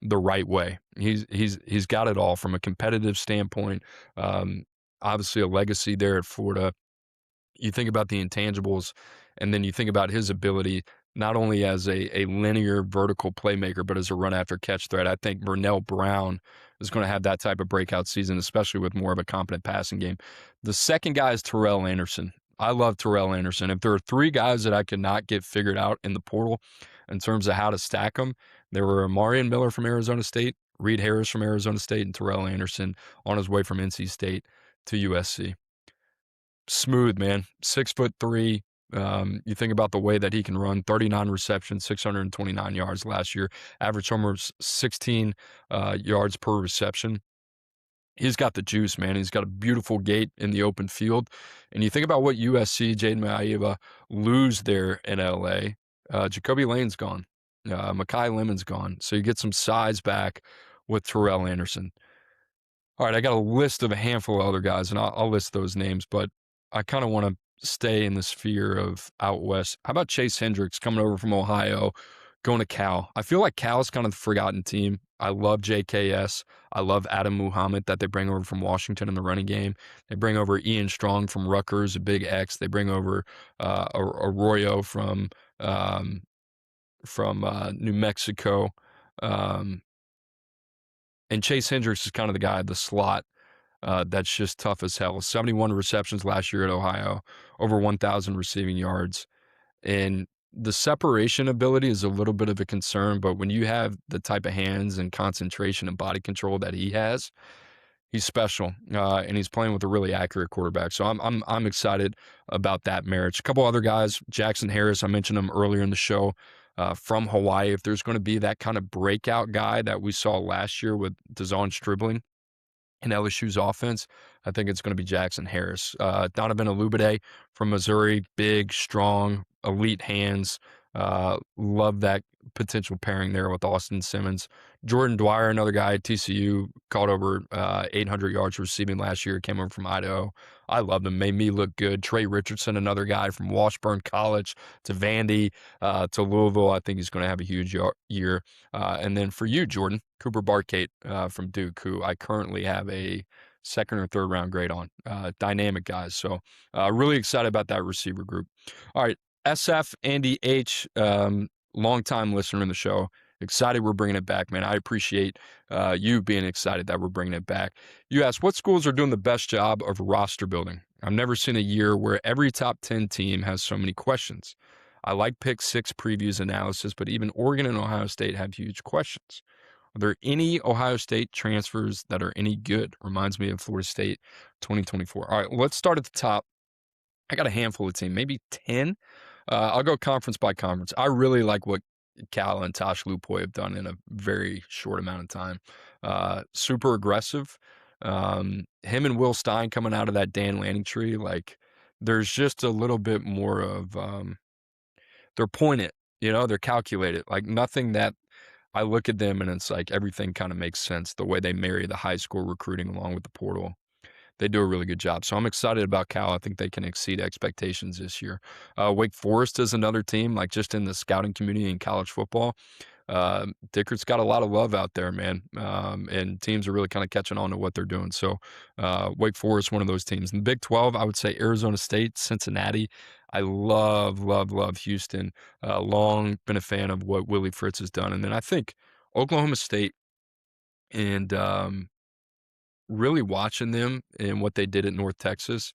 the right way. He's got it all from a competitive standpoint. Obviously, a legacy there at Florida. You think about the intangibles, and then you think about his ability not only as a linear vertical playmaker, but as a run after catch threat. I think Vernell Brown is going to have that type of breakout season, especially with more of a competent passing game. The second guy is Terrell Anderson. I love Terrell Anderson. If there are 3 guys that I could not get figured out in the portal in terms of how to stack them, there were Amarian Miller from Arizona State, Reed Harris from Arizona State, and Terrell Anderson on his way from NC State to USC. Smooth, man. 6'3". You think about the way that he can run, 39 receptions, 629 yards last year, average almost 16 yards per reception. He's got the juice, man. He's got a beautiful gait in the open field. And you think about what USC, Jaden Maiava, lose there in LA. Jacoby Lane's gone. Mekhi Lemon's gone. So you get some size back with Terrell Anderson. All right, I got a list of a handful of other guys, and I'll list those names, but I kind of want to stay in the sphere of out west. How about Chase Hendricks coming over from Ohio, going to Cal? I feel like Cal's kind of the forgotten team. I love JKS. I love Adam Muhammad that they bring over from Washington in the running game. They bring over Ian Strong from Rutgers, a big X. They bring over Arroyo from New Mexico. And Chase Hendricks is kind of the guy at the slot that's just tough as hell. 71 receptions last year at Ohio, over 1,000 receiving yards. And the separation ability is a little bit of a concern, but when you have the type of hands and concentration and body control that he has, he's special, and he's playing with a really accurate quarterback. So I'm excited about that marriage. A couple other guys, Jackson Harris, I mentioned him earlier in the show, from Hawaii. If there's going to be that kind of breakout guy that we saw last year with Dazon Stribling in LSU's offense, I think it's going to be Jackson Harris. Donovan Olubade from Missouri, big, strong, elite hands, Love that potential pairing there with Austin Simmons. Jordan Dwyer, another guy at TCU, caught over 800 yards receiving last year, came over from Idaho. I loved him, made me look good. Trey Richardson, another guy from Washburn College to Vandy to Louisville. I think he's going to have a huge year. And then for you, Jordan, Cooper Barkate from Duke, who I currently have a second or third round grade on. Dynamic guys. So really excited about that receiver group. All right. SF, Andy H., longtime listener in the show. Excited we're bringing it back, man. I appreciate you being excited that we're bringing it back. You asked, what schools are doing the best job of roster building? I've never seen a year where every top 10 team has so many questions. I like Pick 6 previews analysis, but even Oregon and Ohio State have huge questions. Are there any Ohio State transfers that are any good? Reminds me of Florida State 2024. All right, let's start at the top. I got a handful of teams, maybe 10. I'll go conference by conference. I really like what Cal and Tosh Lupoy have done in a very short amount of time. Super aggressive. Him and Will Stein coming out of that Dan Lanning tree, like there's just a little bit more of they're pointed, they're calculated. Like nothing that I look at them and it's like everything kind of makes sense. The way they marry the high school recruiting along with the portal. They do a really good job. So I'm excited about Cal. I think they can exceed expectations this year. Wake Forest is another team, like just in the scouting community in college football. Dickert's got a lot of love out there, man. And teams are really kind of catching on to what they're doing. So Wake Forest, one of those teams. In the Big 12, I would say Arizona State, Cincinnati. I love Houston. Long been a fan of what Willie Fritz has done. And then I think Oklahoma State and really watching them and what they did at North Texas,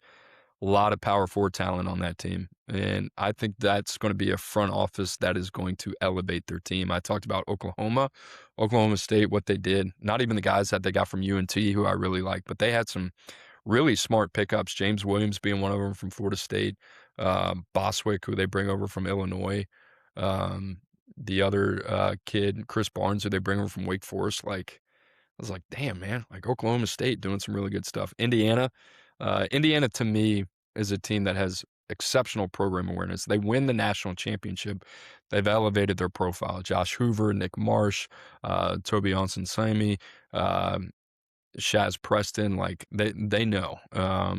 a lot of Power 4 talent on that team. And I think that's going to be a front office that is going to elevate their team. I talked about Oklahoma State, what they did. Not even the guys that they got from UNT, who I really like, but they had some really smart pickups. James Williams being one of them from Florida State. Boswick, who they bring over from Illinois. The other kid, Chris Barnes, who they bring over from Wake Forest. Like, I was like, damn, man, like Oklahoma State doing some really good stuff. Indiana to me is a team that has exceptional program awareness. They win the national championship. They've elevated their profile. Josh Hoover, Nick Marsh, Toby Onsen-Sami, Shaz Preston, like they know.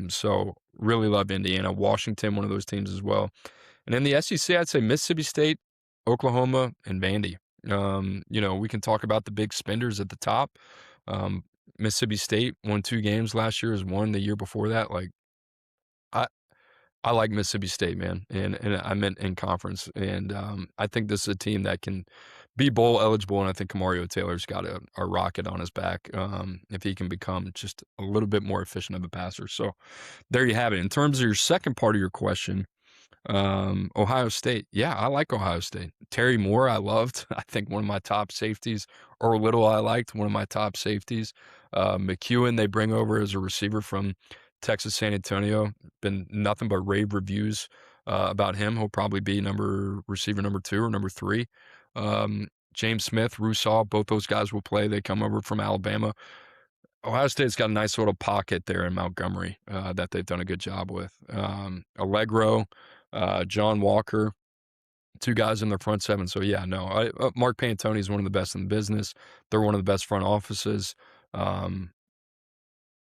So really love Indiana. Washington, one of those teams as well. And in the SEC, I'd say Mississippi State, Oklahoma, and Vandy. We can talk about the big spenders at the top. Mississippi State won 2 games last year, has won the year before that. Like I I like Mississippi State, man, and I meant in conference. And I think this is a team that can be bowl eligible, and I think Kamario Taylor's got a rocket on his back if he can become just a little bit more efficient of a passer. So there you have it. In terms of your second part of your question, Ohio State. Yeah, I like Ohio State. Terry Moore, I loved. I think one of my top safeties. Earl Little, I liked. One of my top safeties. McEwen, they bring over as a receiver from Texas San Antonio. Been nothing but rave reviews about him. He'll probably be receiver number 2 or number 3. James Smith, Russaw, both those guys will play. They come over from Alabama. Ohio State's got a nice little pocket there in Montgomery that they've done a good job with. Allegro, John Walker, 2 guys in their front 7. So, yeah, no, Mark Pantoni is one of the best in the business. They're one of the best front offices.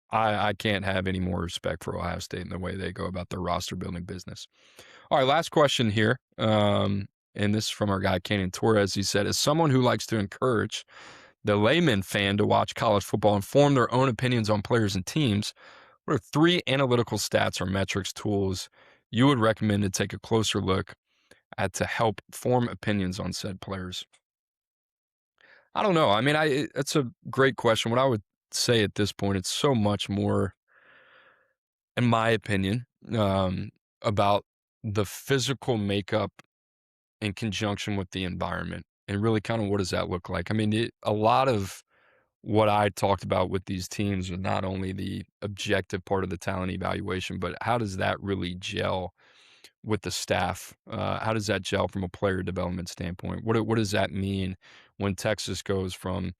I can't have any more respect for Ohio State in the way they go about their roster building business. All right, last question here. And this is from our guy, Canyon Torres. He said, as someone who likes to encourage the layman fan to watch college football and form their own opinions on players and teams, what are 3 analytical stats or metrics tools you would recommend to take a closer look at to help form opinions on said players? I don't know. I mean, it's a great question. What I would say at this point, it's so much more, in my opinion, about the physical makeup in conjunction with the environment and really kind of what does that look like? I mean, a lot of what I talked about with these teams are not only the objective part of the talent evaluation, but how does that really gel with the staff? How does that gel from a player development standpoint? What does that mean when Texas goes from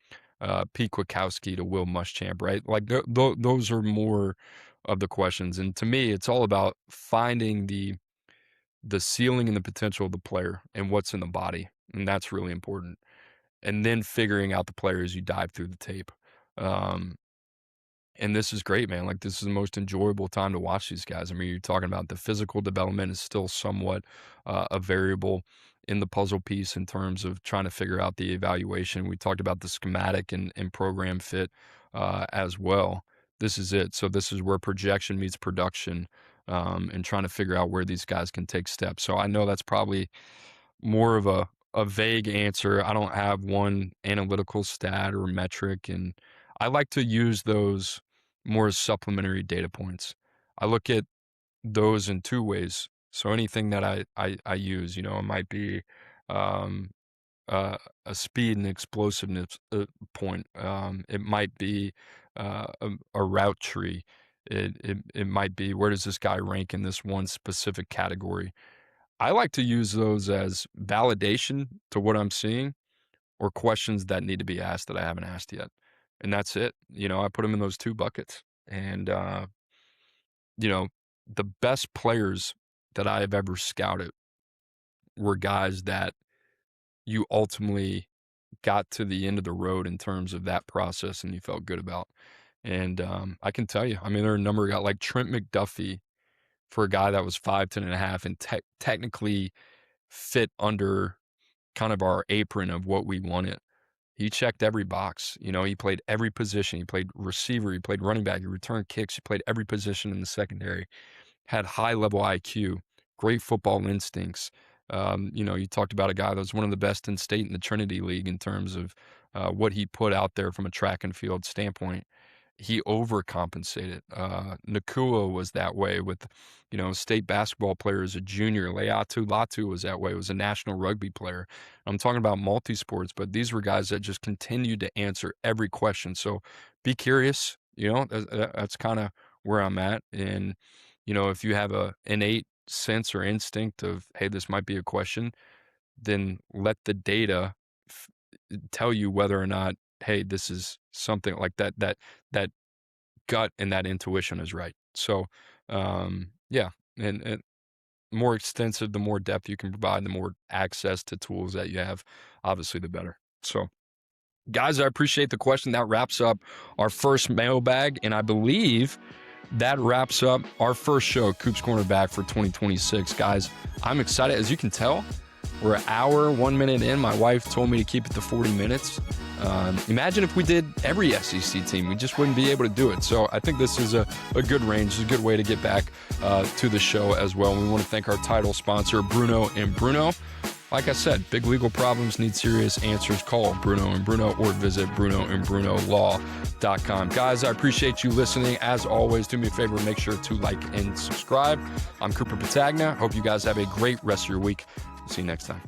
Pete Kwiatkowski to Will Muschamp, right? Like those are more of the questions. And to me, it's all about finding the the ceiling and the potential of the player and what's in the body. And that's really important. And then figuring out the player as you dive through the tape. Um, and this is great, man. Like, this is the most enjoyable time to watch these guys. I mean, you're talking about the physical development is still somewhat a variable in the puzzle piece in terms of trying to figure out the evaluation. We talked about the schematic and program fit as well. This is it. So this is where projection meets production, and trying to figure out where these guys can take steps. So I know that's probably more of a vague answer. I don't have one analytical stat or metric, and I like to use those more as supplementary data points. I look at those in two ways. So anything that I use, you know, it might be um, a speed and explosiveness point. It might be a route tree. It might be, where does this guy rank in this one specific category? I like to use those as validation to what I'm seeing, or questions that need to be asked that I haven't asked yet. And that's it. You know, I put them in those two buckets. And, you know, the best players that I have ever scouted were guys that you ultimately got to the end of the road in terms of that process and you felt good about. And I can tell you, I mean, there are a number of guys like Trent McDuffie, for a guy that was 5'10" and a half and technically fit under kind of our apron of what we wanted. He checked every box. You know, he played every position. He played receiver. He played running back. He returned kicks. He played every position in the secondary. Had high level IQ, great football instincts. You know, you talked about a guy that was one of the best in state in the Trinity League in terms of what he put out there from a track and field standpoint. He overcompensated. Nakua was that way with, you know, state basketball player as a junior. Leatu Latu was that way. Was a national rugby player. I'm talking about multi-sports, but these were guys that just continued to answer every question. So be curious. You know, that's kind of where I'm at. And, you know, if you have a innate sense or instinct of, hey, this might be a question, then let the data tell you whether or not, hey, this is something like that gut and that intuition is right. So, yeah, and more extensive, the more depth you can provide, the more access to tools that you have, obviously, the better. So, guys, I appreciate the question. That wraps up our first mailbag, and I believe that wraps up our first show, Coop's Cornerback for 2026. Guys, I'm excited. As you can tell, we're an hour, 1 minute in. My wife told me to keep it to 40 minutes. Imagine if we did every SEC team. We just wouldn't be able to do it. So I think this is a good range. It's a good way to get back to the show as well. And we want to thank our title sponsor, Bruno & Bruno. Like I said, big legal problems need serious answers. Call Bruno & Bruno or visit brunoandbrunolaw.com. Guys, I appreciate you listening. As always, do me a favor, make sure to like and subscribe. I'm Cooper Patagna. Hope you guys have a great rest of your week. See you next time.